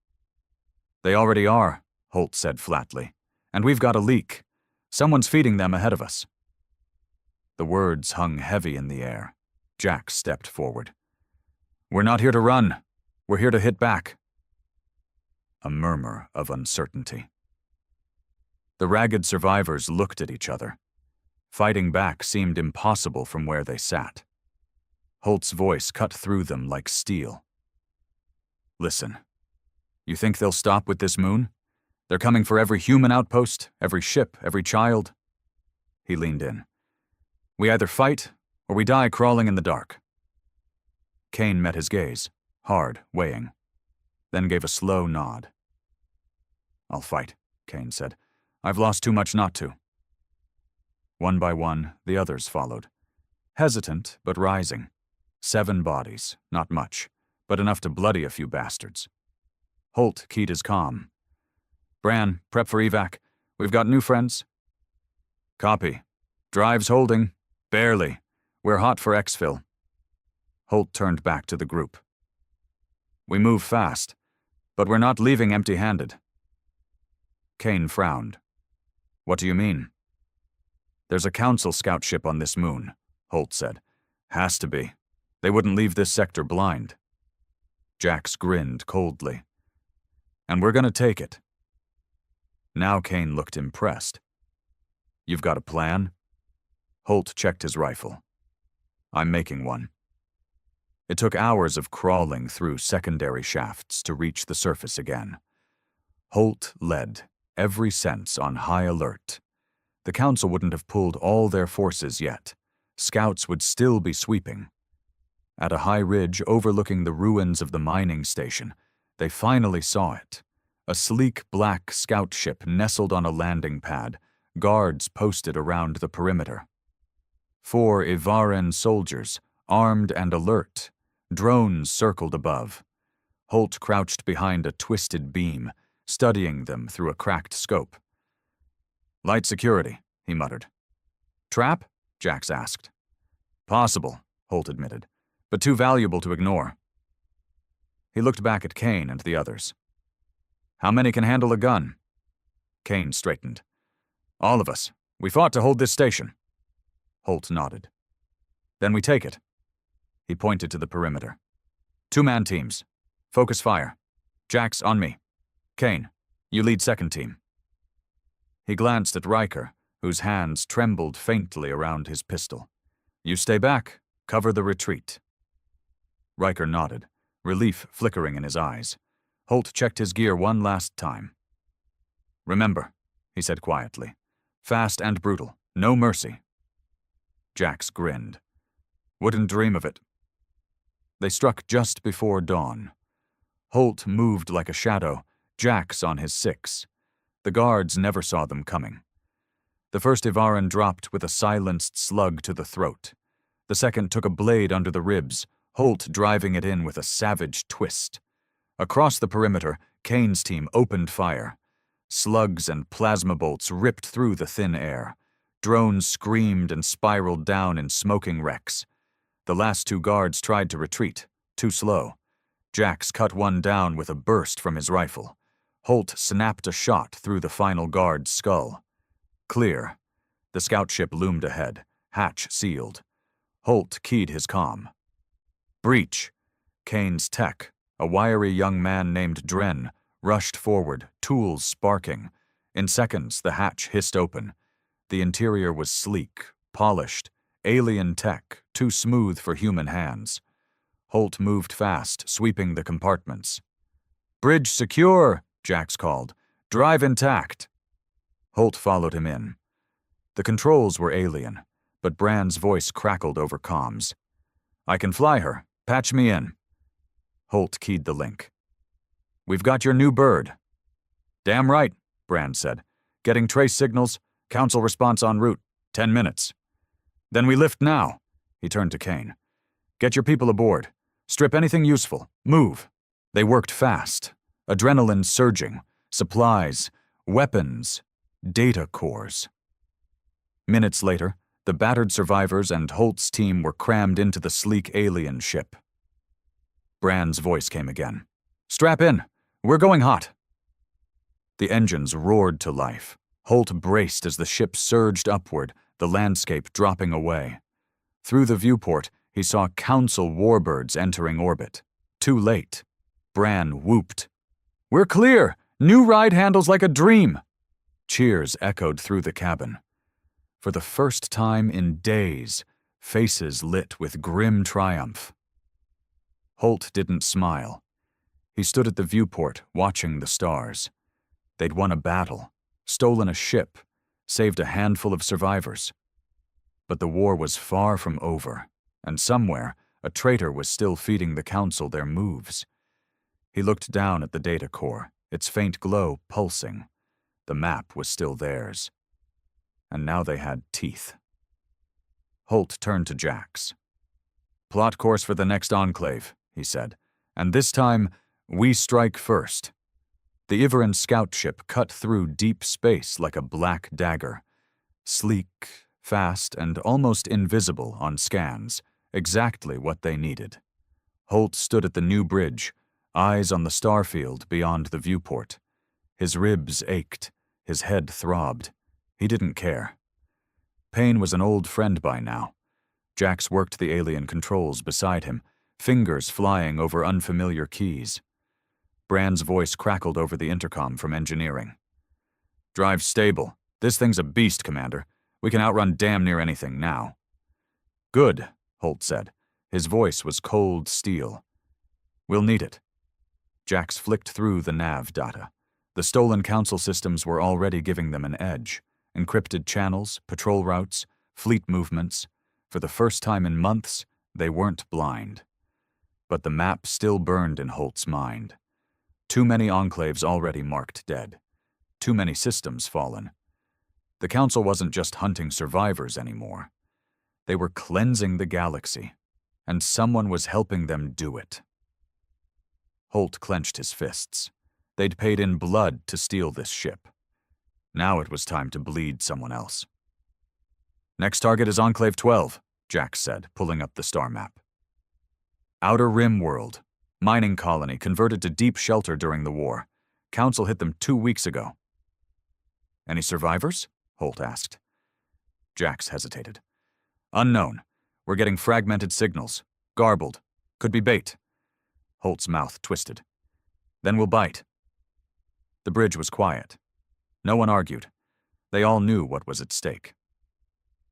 They already are, Holt said flatly. And we've got a leak. Someone's feeding them ahead of us. The words hung heavy in the air. Jax stepped forward. We're not here to run. We're here to hit back. A murmur of uncertainty. The ragged survivors looked at each other. Fighting back seemed impossible from where they sat. Holt's voice cut through them like steel. Listen, you think they'll stop with this moon? They're coming for every human outpost, every ship, every child. He leaned in. We either fight, or we die crawling in the dark. Kane met his gaze, hard, weighing, then gave a slow nod. "I'll fight," Kane said. "I've lost too much not to." One by one, the others followed. Hesitant, but rising. 7 bodies, not much, but enough to bloody a few bastards. Holt keyed his comm. "Bran, prep for evac. We've got new friends." "Copy. Drive's holding. Barely. We're hot for exfil." Holt turned back to the group. "We move fast, but we're not leaving empty-handed." Kane frowned. "What do you mean?" "There's a council scout ship on this moon," Holt said. "Has to be. They wouldn't leave this sector blind." Jax grinned coldly. "And we're gonna take it." Now Kane looked impressed. "You've got a plan?" Holt checked his rifle. "I'm making one." It took hours of crawling through secondary shafts to reach the surface again. Holt led, every sense on high alert. The Council wouldn't have pulled all their forces yet. Scouts would still be sweeping. At a high ridge overlooking the ruins of the mining station, they finally saw it. A sleek black scout ship nestled on a landing pad, guards posted around the perimeter. 4 Ivaran soldiers, armed and alert. Drones circled above. Holt crouched behind a twisted beam, studying them through a cracked scope. "Light security," he muttered. "Trap?" Jax asked. "Possible," Holt admitted, "but too valuable to ignore." He looked back at Kane and the others. "How many can handle a gun?" Kane straightened. "All of us. We fought to hold this station." Holt nodded. "Then we take it." He pointed to the perimeter. 2-man teams. Focus fire. Jax, on me. Kane, you lead second team." He glanced at Riker, whose hands trembled faintly around his pistol. "You stay back. Cover the retreat." Riker nodded, relief flickering in his eyes. Holt checked his gear one last time. "Remember," he said quietly, "fast and brutal. No mercy." Jax grinned. "Wouldn't dream of it." They struck just before dawn. Holt moved like a shadow, Jax on his 6. The guards never saw them coming. The first Ivaran dropped with a silenced slug to the throat. The second took a blade under the ribs, Holt driving it in with a savage twist. Across the perimeter, Kane's team opened fire. Slugs and plasma bolts ripped through the thin air. Drones screamed and spiraled down in smoking wrecks. The last 2 guards tried to retreat, too slow. Jax cut one down with a burst from his rifle. Holt snapped a shot through the final guard's skull. Clear. The scout ship loomed ahead, hatch sealed. Holt keyed his comm. "Breach." Kane's tech, a wiry young man named Dren, rushed forward, tools sparking. In seconds, the hatch hissed open. The interior was sleek, polished, alien tech, too smooth for human hands. Holt moved fast, sweeping the compartments. "Bridge secure," Jax called. "Drive intact." Holt followed him in. The controls were alien, but Bran's voice crackled over comms. "I can fly her. Patch me in." Holt keyed the link. "We've got your new bird." "Damn right," Bran said. "Getting trace signals. Council response en route. 10 minutes. "Then we lift now." He turned to Kane. "Get your people aboard. Strip anything useful. Move." They worked fast. Adrenaline surging. Supplies. Weapons. Data cores. Minutes later, the battered survivors and Holt's team were crammed into the sleek alien ship. Bran's voice came again. "Strap in. We're going hot." The engines roared to life. Holt braced as the ship surged upward, the landscape dropping away. Through the viewport, he saw Council warbirds entering orbit. Too late. Bran whooped. "We're clear! New ride handles like a dream!" Cheers echoed through the cabin. For the first time in days, faces lit with grim triumph. Holt didn't smile. He stood at the viewport, watching the stars. They'd won a battle, stolen a ship, saved a handful of survivors. But the war was far from over, and somewhere, A traitor was still feeding the Council their moves. He looked down at the data core, its faint glow pulsing. The map was still theirs. And now they had teeth. Holt turned to Jax. "Plot course for the next enclave," he said. "And this time, we strike first." The Iveran scout ship cut through deep space like a black dagger. Sleek, fast, and almost invisible on scans, exactly what they needed. Holt stood at the new bridge, eyes on the starfield beyond the viewport. His ribs ached, his head throbbed. He didn't care. Payne was an old friend by now. Jax worked the alien controls beside him, fingers flying over unfamiliar keys. Brand's voice crackled over the intercom from engineering. "Drive stable. This thing's a beast, Commander. We can outrun damn near anything now." "Good," Holt said. His voice was cold steel. "We'll need it." Jax flicked through the nav data. The stolen Council systems were already giving them an edge. Encrypted channels, patrol routes, fleet movements. For the first time in months, they weren't blind. But the map still burned in Holt's mind. Too many enclaves already marked dead. Too many systems fallen. The Council wasn't just hunting survivors anymore. They were cleansing the galaxy, and someone was helping them do it. Holt clenched his fists. They'd paid in blood to steal this ship. Now it was time to bleed someone else. "Next target is Enclave 12, Jax said, pulling up the star map. "Outer Rim world. Mining colony converted to deep shelter during the war. Council hit them 2 weeks ago." "Any survivors?" Holt asked. Jax hesitated. "Unknown. We're getting fragmented signals. Garbled. Could be bait." Holt's mouth twisted. "Then we'll bite." The bridge was quiet. No one argued. They all knew what was at stake.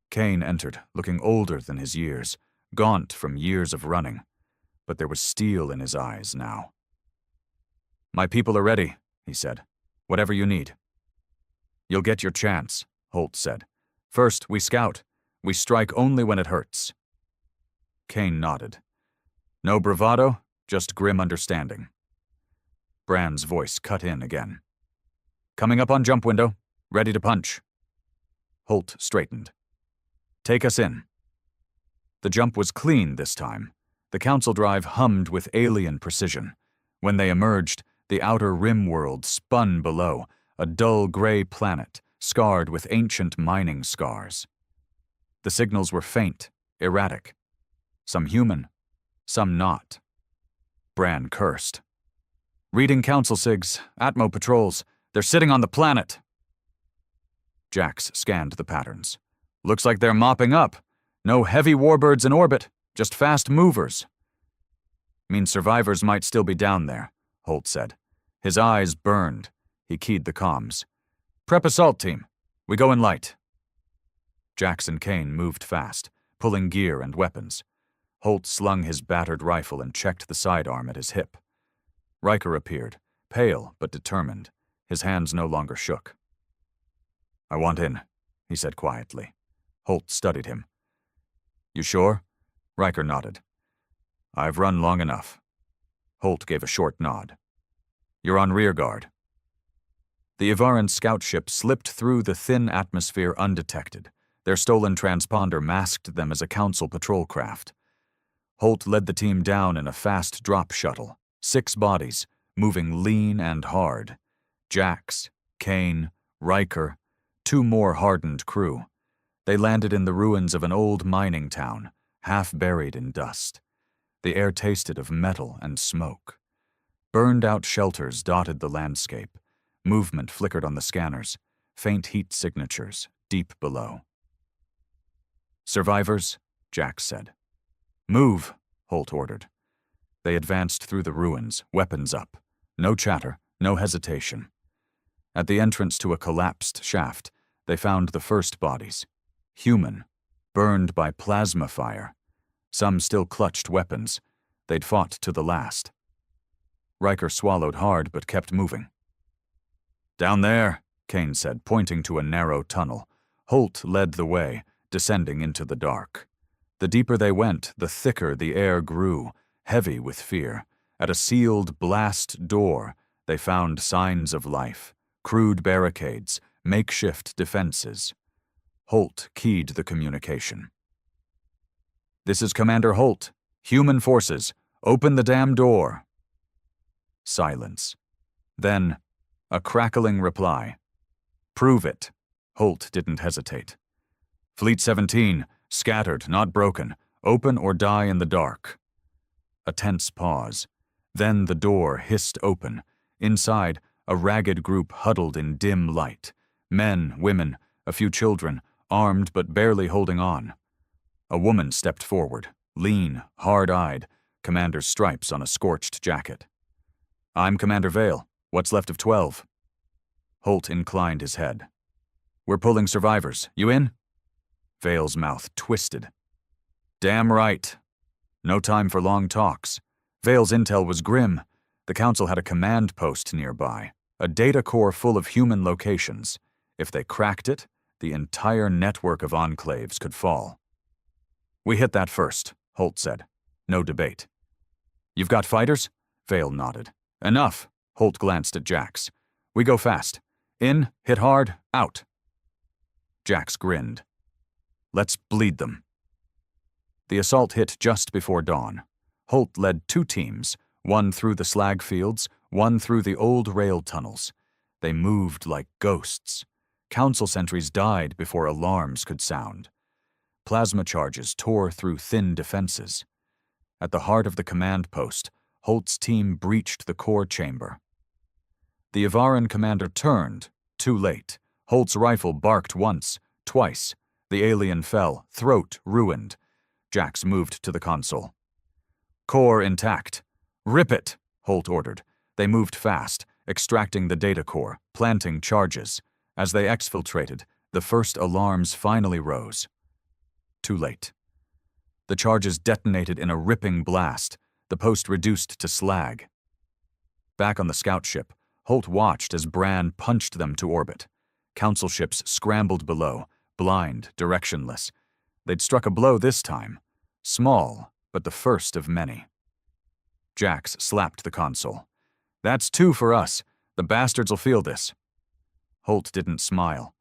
Kane entered, looking older than his years, gaunt from years of running. But there was steel in his eyes now. "My people are ready," he said. "Whatever you need." "You'll get your chance," Holt said. "First, we scout. We strike only when it hurts." Kane nodded. "No bravado, just grim understanding." Brand's voice cut in again. "Coming up on jump window. Ready to punch." Holt straightened. "Take us in." The jump was clean this time. The Council drive hummed with alien precision. When they emerged, the outer rim world spun below, a dull gray planet, scarred with ancient mining scars. The signals were faint, erratic. Some human, some not. Bran cursed. "Reading Council SIGs, Atmo patrols. They're sitting on the planet." Jax scanned the patterns. "Looks like they're mopping up. No heavy warbirds in orbit, just fast movers." "Means survivors might still be down there," Holt said. His eyes burned. He keyed the comms. "Prep assault team. We go in light." Jax and Kane moved fast, pulling gear and weapons. Holt slung his battered rifle and checked the sidearm at his hip. Riker appeared, pale but determined. His hands no longer shook. "I want in," he said quietly. Holt studied him. "You sure?" Riker nodded. "I've run long enough." Holt gave a short nod. "You're on rear guard." The Ivaran scout ship slipped through the thin atmosphere undetected. Their stolen transponder masked them as a Council patrol craft. Holt led the team down in a fast drop shuttle, 6 bodies, moving lean and hard. Jax, Kane, Riker, 2 more hardened crew. They landed in the ruins of an old mining town, half buried in dust. The air tasted of metal and smoke. Burned-out shelters dotted the landscape. Movement flickered on the scanners, faint heat signatures deep below. "Survivors," Jax said. "Move," Holt ordered. They advanced through the ruins, weapons up. No chatter, no hesitation. At the entrance to a collapsed shaft, they found the first bodies. Human, burned by plasma fire. Some still clutched weapons. They'd fought to the last. Riker swallowed hard but kept moving. "Down there," Kane said, pointing to a narrow tunnel. Holt led the way, descending into the dark. The deeper they went, the thicker the air grew, heavy with fear. At a sealed blast door, they found signs of life, crude barricades, makeshift defenses. Holt keyed the communication. "This is Commander Holt. Human forces, open the damn door." Silence. Then, a crackling reply. "Prove it." Holt didn't hesitate. "Fleet 17, scattered, not broken. Open or die in the dark." A tense pause. Then the door hissed open. Inside, a ragged group huddled in dim light. Men, women, a few children, armed but barely holding on. A woman stepped forward, lean, hard-eyed, commander's stripes on a scorched jacket. "I'm Commander Vale. What's left of 12? Holt inclined his head. "We're pulling survivors. You in?" Vale's mouth twisted. "Damn right." No time for long talks. Vale's intel was grim. The Council had a command post nearby, a data core full of human locations. If they cracked it, the entire network of enclaves could fall. "We hit that first," Holt said. No debate. "You've got fighters?" Vale nodded. "Enough." Holt glanced at Jax. "We go fast. In, hit hard, out." Jax grinned. "Let's bleed them." The assault hit just before dawn. Holt led 2 teams, one through the slag fields, one through the old rail tunnels. They moved like ghosts. Council sentries died before alarms could sound. Plasma charges tore through thin defenses. At the heart of the command post, Holt's team breached the core chamber. The Yavaran commander turned, too late. Holt's rifle barked once, twice. The alien fell, throat ruined. Jax moved to the console. "Core intact. Rip it," Holt ordered. They moved fast, extracting the data core, planting charges. As they exfiltrated, the first alarms finally rose. Too late. The charges detonated in a ripping blast, the post reduced to slag. Back on the scout ship, Holt watched as Bran punched them to orbit. Council ships scrambled below, blind, directionless. They'd struck a blow this time. Small, but the first of many. Jax slapped the console. "That's 2 for us. The bastards will feel this." Holt didn't smile.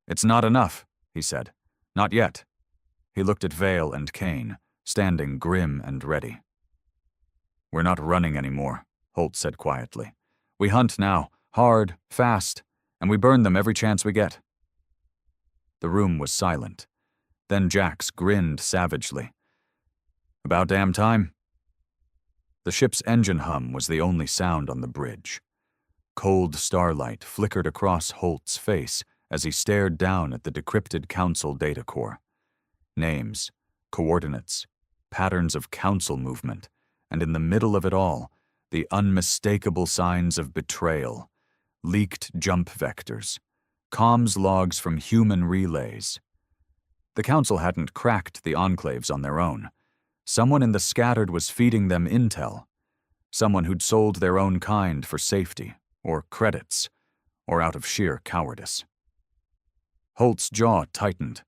"It's not enough," he said. "Not yet." He looked at Vale and Kane, standing grim and ready. "We're not running anymore," Holt said quietly. "We hunt now, hard, fast, and we burn them every chance we get." The room was silent. Then Jax grinned savagely. "About damn time." The ship's engine hum was the only sound on the bridge. Cold starlight flickered across Holt's face as he stared down at the decrypted Council data core. Names, coordinates, patterns of Council movement, and in the middle of it all, the unmistakable signs of betrayal, leaked jump vectors, comms logs from human relays. The Council hadn't cracked the enclaves on their own. Someone in the scattered was feeding them intel. Someone who'd sold their own kind for safety, or credits, or out of sheer cowardice. Holt's jaw tightened.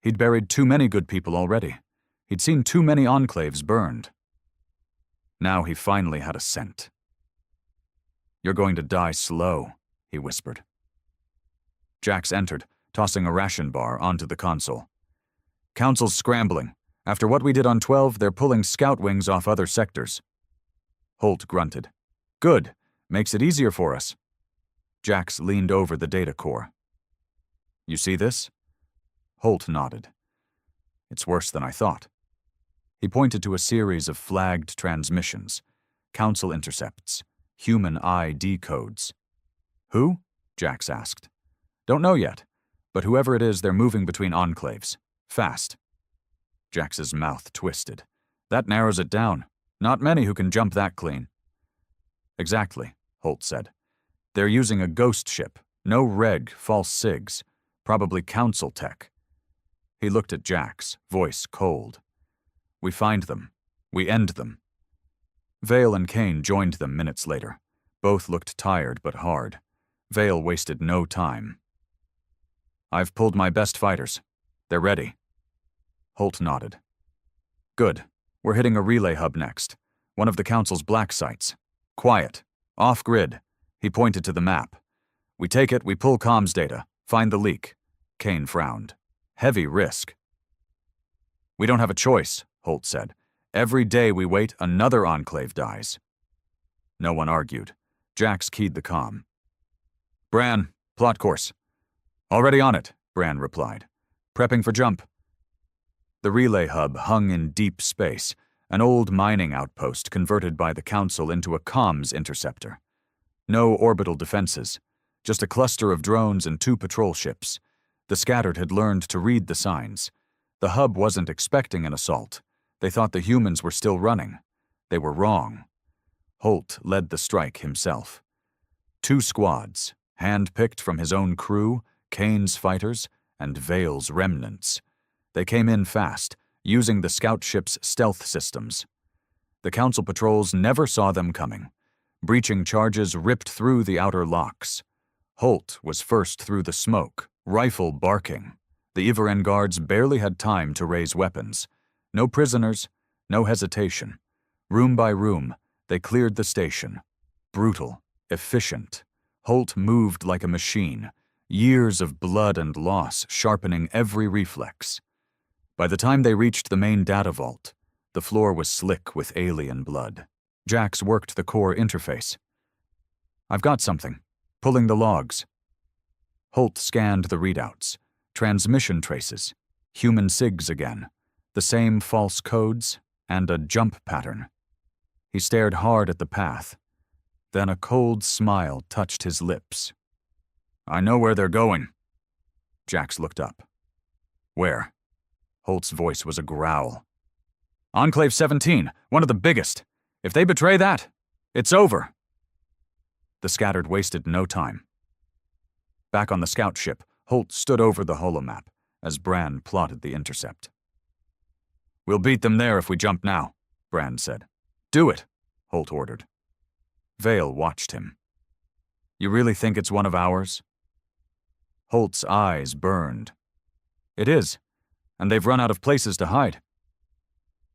He'd buried too many good people already. He'd seen too many enclaves burned. Now he finally had a scent. "You're going to die slow," he whispered. Jax entered, tossing a ration bar onto the console. "Council's scrambling. After what we did on 12, they're pulling scout wings off other sectors." Holt grunted. "Good. Makes it easier for us." Jax leaned over the data core. "You see this?" Holt nodded. "It's worse than I thought." He pointed to a series of flagged transmissions, Council intercepts, human ID codes. "Who?" Jax asked. "Don't know yet, but whoever it is, they're moving between enclaves. Fast." Jax's mouth twisted. "That narrows it down. Not many who can jump that clean." "Exactly," Holt said. "They're using a ghost ship. No reg, false sigs. Probably Council tech." He looked at Jax, voice cold. "We find them. We end them." Vale and Kane joined them minutes later. Both looked tired but hard. Vale wasted no time. "I've pulled my best fighters. They're ready." Holt nodded. Good. We're hitting a relay hub next. One of the Council's black sites. Quiet. Off-grid. He pointed to the map. We take it, we pull comms data. Find the leak. Kane frowned. Heavy risk. We don't have a choice, Holt said. Every day we wait, another enclave dies. No one argued. Jax keyed the comm. Bran, plot course. Already on it, Bran replied. Prepping for jump. The relay hub hung in deep space, an old mining outpost converted by the Council into a comms interceptor. No orbital defenses, just a cluster of drones and 2 patrol ships. The scattered had learned to read the signs. The hub wasn't expecting an assault. They thought the humans were still running. They were wrong. Holt led the strike himself. 2 squads, hand-picked from his own crew, Kane's fighters, and Vale's remnants. They came in fast, using the scout ship's stealth systems. The Council patrols never saw them coming. Breaching charges ripped through the outer locks. Holt was first through the smoke, rifle barking. The Ivaren guards barely had time to raise weapons. No prisoners, no hesitation. Room by room, they cleared the station. Brutal, efficient. Holt moved like a machine, years of blood and loss sharpening every reflex. By the time they reached the main data vault, the floor was slick with alien blood. Jax worked the core interface. I've got something. Pulling the logs. Holt scanned the readouts. Transmission traces. Human SIGs again. The same false codes, and a jump pattern. He stared hard at the path. Then a cold smile touched his lips. I know where they're going. Jax looked up. Where? Holt's voice was a growl. Enclave 17, one of the biggest. If they betray that, it's over. The scattered wasted no time. Back on the scout ship, Holt stood over the holomap as Bran plotted the intercept. We'll beat them there if we jump now, Bran said. Do it, Holt ordered. Vale watched him. You really think it's one of ours? Holt's eyes burned. It is, and they've run out of places to hide.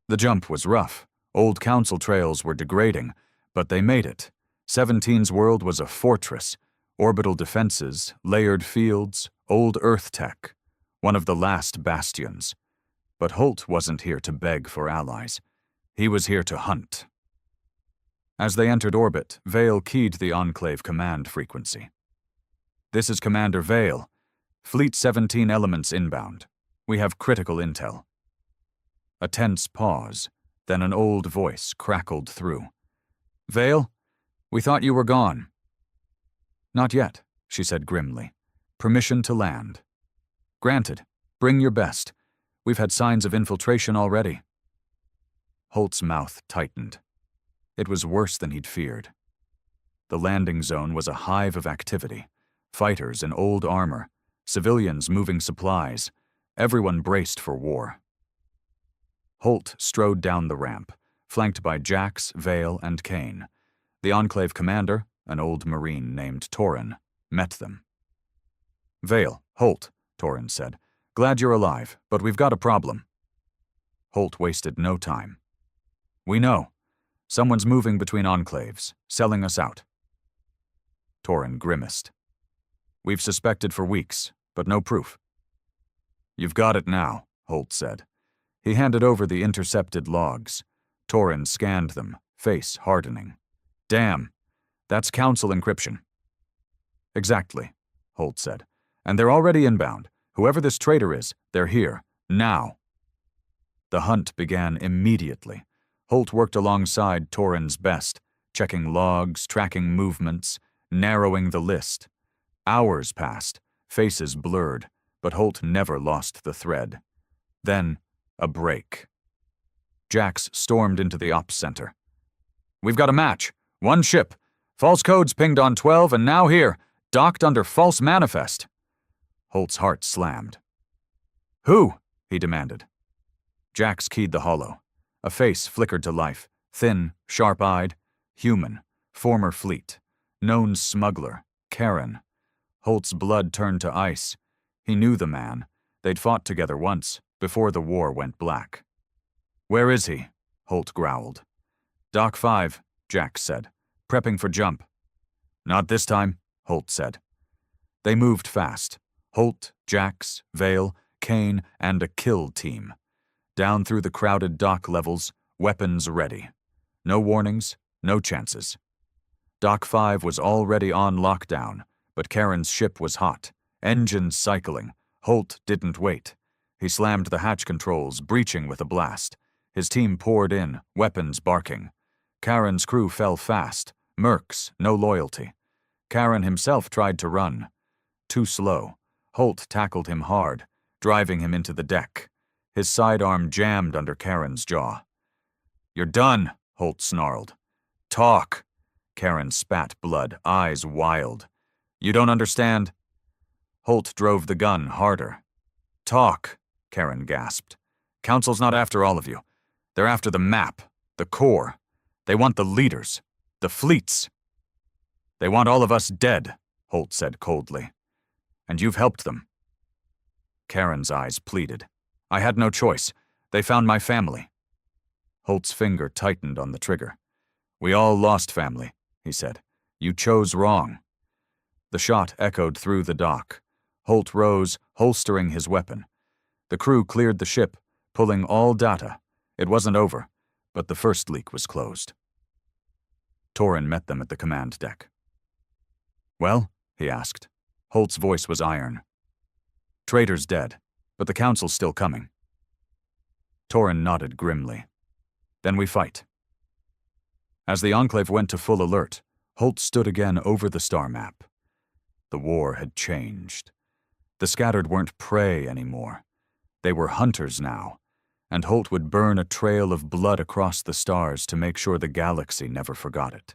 The jump was rough. Old Council trails were degrading, but they made it. 17's world was a fortress. Orbital defenses, layered fields, old Earth tech. One of the last bastions. But Holt wasn't here to beg for allies. He was here to hunt. As they entered orbit, Vale keyed the Enclave command frequency. This is Commander Vale. Fleet 17 elements inbound. We have critical intel. A tense pause, then an old voice crackled through. Vale, we thought you were gone. Not yet, she said grimly. Permission to land. Granted. Bring your best. We've had signs of infiltration already. Holt's mouth tightened. It was worse than he'd feared. The landing zone was a hive of activity. Fighters in old armor, civilians moving supplies, everyone braced for war. Holt strode down the ramp, flanked by Jax, Vale, and Kane. The Enclave commander, an old Marine named Terran, met them. Vale, Holt, Terran said. Glad you're alive, but we've got a problem. Holt wasted no time. We know. Someone's moving between enclaves, selling us out. Terran grimaced. We've suspected for weeks, but no proof. You've got it now, Holt said. He handed over the intercepted logs. Terran scanned them, face hardening. Damn, that's Council encryption. Exactly, Holt said. And they're already inbound. Whoever this traitor is, they're here, now. The hunt began immediately. Holt worked alongside Terran's best, checking logs, tracking movements, narrowing the list. Hours passed, faces blurred, but Holt never lost the thread. Then, a break. Jax stormed into the ops center. We've got a match. One ship. False codes pinged on 12 and now here, docked under false manifest. Holt's heart slammed. Who? He demanded. Jax keyed the holo. A face flickered to life, thin, sharp-eyed, human, former fleet, known smuggler, Terran. Holt's blood turned to ice. He knew the man. They'd fought together once, before the war went black. Where is he? Holt growled. Dock 5, Jax said, prepping for jump. Not this time, Holt said. They moved fast. Holt, Jax, Vale, Kane, and a kill team. Down through the crowded dock levels, weapons ready. No warnings, no chances. Dock 5 was already on lockdown, but Karen's ship was hot, engines cycling. Holt didn't wait. He slammed the hatch controls, breaching with a blast. His team poured in, weapons barking. Karen's crew fell fast, mercs, no loyalty. Karen himself tried to run. Too slow. Holt tackled him hard, driving him into the deck. His sidearm jammed under Karen's jaw. You're done, Holt snarled. Talk. Karen spat blood, eyes wild. You don't understand? Holt drove the gun harder. Talk, Karen gasped. Council's not after all of you. They're after the map, the core. They want the leaders, the fleets. They want all of us dead, Holt said coldly. And you've helped them. Karen's eyes pleaded. I had no choice. They found my family. Holt's finger tightened on the trigger. We all lost family, he said. You chose wrong. The shot echoed through the dock. Holt rose, holstering his weapon. The crew cleared the ship, pulling all data. It wasn't over, but the first leak was closed. Torrin met them at the command deck. Well, he asked. Holt's voice was iron. Traitor's dead, but the council's still coming. Torrin nodded grimly. Then we fight. As the Enclave went to full alert, Holt stood again over the star map. The war had changed. The scattered weren't prey anymore. They were hunters now, and Holt would burn a trail of blood across the stars to make sure the galaxy never forgot it.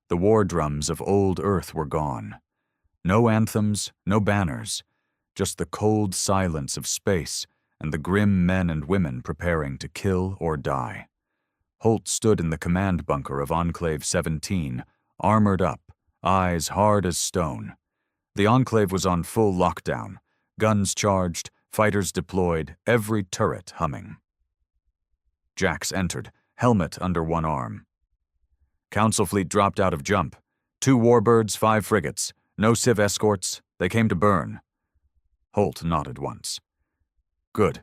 The war drums of old Earth were gone. No anthems, no banners, just the cold silence of space and the grim men and women preparing to kill or die. Holt stood in the command bunker of Enclave 17, armored up, eyes hard as stone. The Enclave was on full lockdown, guns charged, fighters deployed, every turret humming. Jax entered, helmet under one arm. Council fleet dropped out of jump. 2 warbirds, 5 frigates. No civ escorts. They came to burn. Holt nodded once. Good.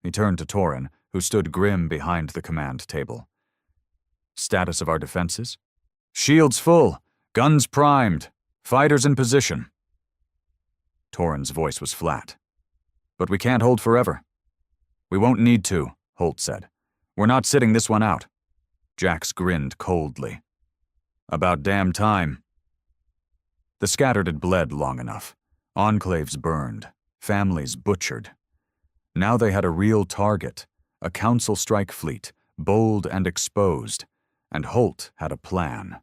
He turned to Torrin, who stood grim behind the command table. Status of our defenses? Shields full. Guns primed. Fighters in position. Torrin's voice was flat. But we can't hold forever. We won't need to, Holt said. We're not sitting this one out. Jax grinned coldly. About damn time. The scattered had bled long enough. Enclaves burned. Families butchered. Now they had a real target, a council strike fleet, bold and exposed, and Holt had a plan.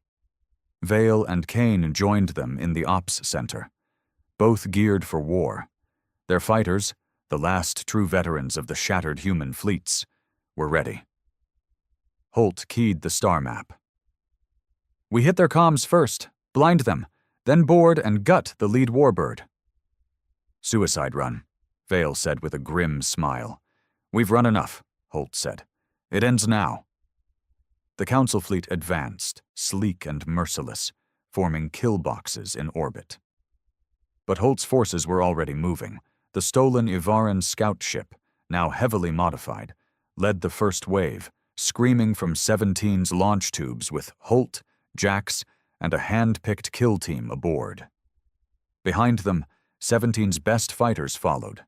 Vale and Kane joined them in the ops center, both geared for war. Their fighters, the last true veterans of the shattered human fleets, were ready. Holt keyed the star map. We hit their comms first, blind them, then board and gut the lead warbird. Suicide run, Vale said with a grim smile. We've run enough, Holt said. It ends now. The council fleet advanced, sleek and merciless, forming kill boxes in orbit. But Holt's forces were already moving. The stolen Ivaran scout ship, now heavily modified, led the first wave, screaming from 17's launch tubes with Holt, Jax, and a hand-picked kill team aboard. Behind them, 17's best fighters followed.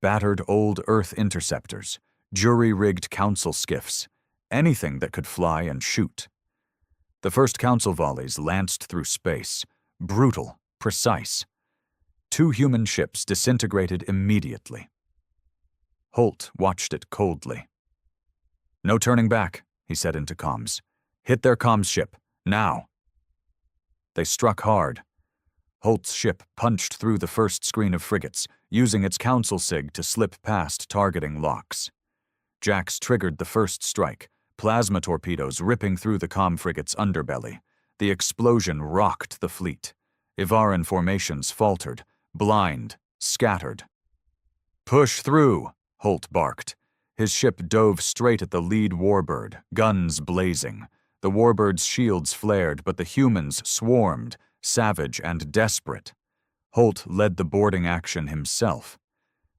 Battered old Earth interceptors, jury-rigged council skiffs, anything that could fly and shoot. The first council volleys lanced through space, brutal, precise. 2 human ships disintegrated immediately. Holt watched it coldly. No turning back, he said into comms. Hit their comms ship, now. They struck hard. Holt's ship punched through the first screen of frigates, using its council sig to slip past targeting locks. Jax triggered the first strike, plasma torpedoes ripping through the comm frigate's underbelly. The explosion rocked the fleet. Ivaran formations faltered, blind, scattered. Push through, Holt barked. His ship dove straight at the lead warbird, guns blazing. The warbird's shields flared, but the humans swarmed, savage and desperate. Holt led the boarding action himself.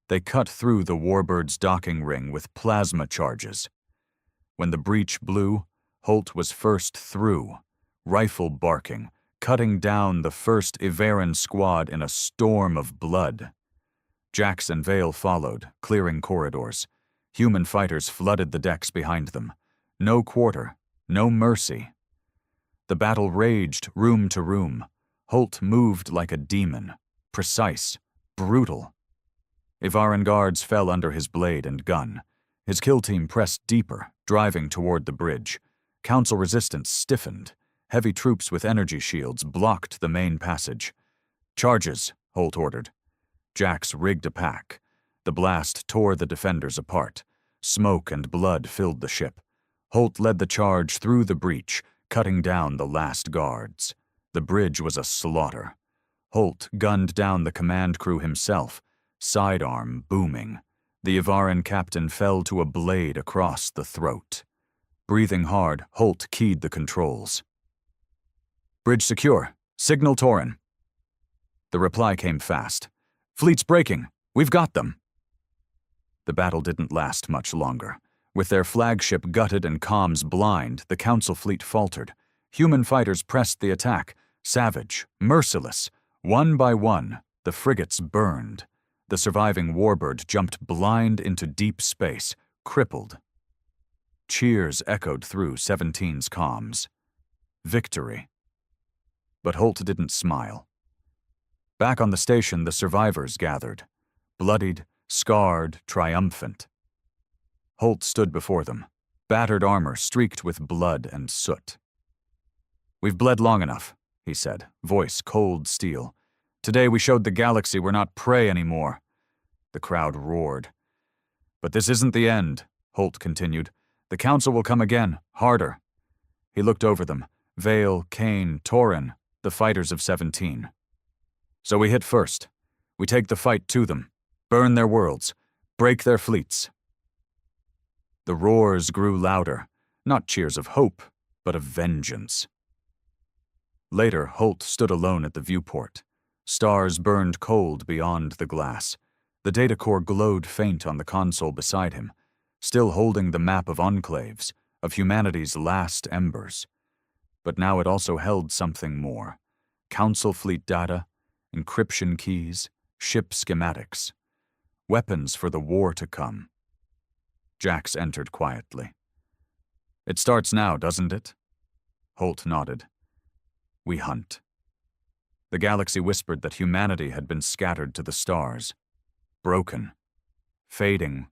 They cut through the warbird's docking ring with plasma charges. When the breach blew, Holt was first through, rifle barking, cutting down the first Iveran squad in a storm of blood. Jax and Vale followed, clearing corridors. Human fighters flooded the decks behind them. No quarter, no mercy. The battle raged room to room. Holt moved like a demon, precise, brutal. Ivaran guards fell under his blade and gun. His kill team pressed deeper, driving toward the bridge. Council resistance stiffened. Heavy troops with energy shields blocked the main passage. "Charges," Holt ordered. Jax rigged a pack. The blast tore the defenders apart. Smoke and blood filled the ship. Holt led the charge through the breach, cutting down the last guards. The bridge was a slaughter. Holt gunned down the command crew himself, sidearm booming. The Ivaran captain fell to a blade across the throat. Breathing hard, Holt keyed the controls. "Bridge secure. Signal Terran." The reply came fast. "Fleet's breaking. We've got them." The battle didn't last much longer. With their flagship gutted and comms blind, the Council fleet faltered. Human fighters pressed the attack, savage, merciless. One by one, the frigates burned. The surviving warbird jumped blind into deep space, crippled. Cheers echoed through 17's comms. Victory. But Holt didn't smile. Back on the station, the survivors gathered, bloodied, scarred, triumphant. Holt stood before them, battered armor streaked with blood and soot. "We've bled long enough," he said, voice cold steel. "Today we showed the galaxy we're not prey anymore." The crowd roared. "But this isn't the end," Holt continued. "The Council will come again, harder." He looked over them, Vale, Kane, Terran, the fighters of 17. "So we hit first. We take the fight to them, burn their worlds, break their fleets." The roars grew louder, not cheers of hope, but of vengeance. Later, Holt stood alone at the viewport. Stars burned cold beyond the glass. The data core glowed faint on the console beside him, still holding the map of enclaves, of humanity's last embers. But now it also held something more. Council fleet data, encryption keys, ship schematics. Weapons for the war to come. Jax entered quietly. "It starts now, doesn't it?" Holt nodded. "We hunt." The galaxy whispered that humanity had been scattered to the stars. Broken. Fading.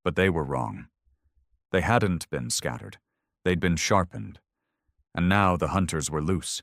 But they were wrong. They hadn't been scattered. They'd been sharpened. And now the hunters were loose,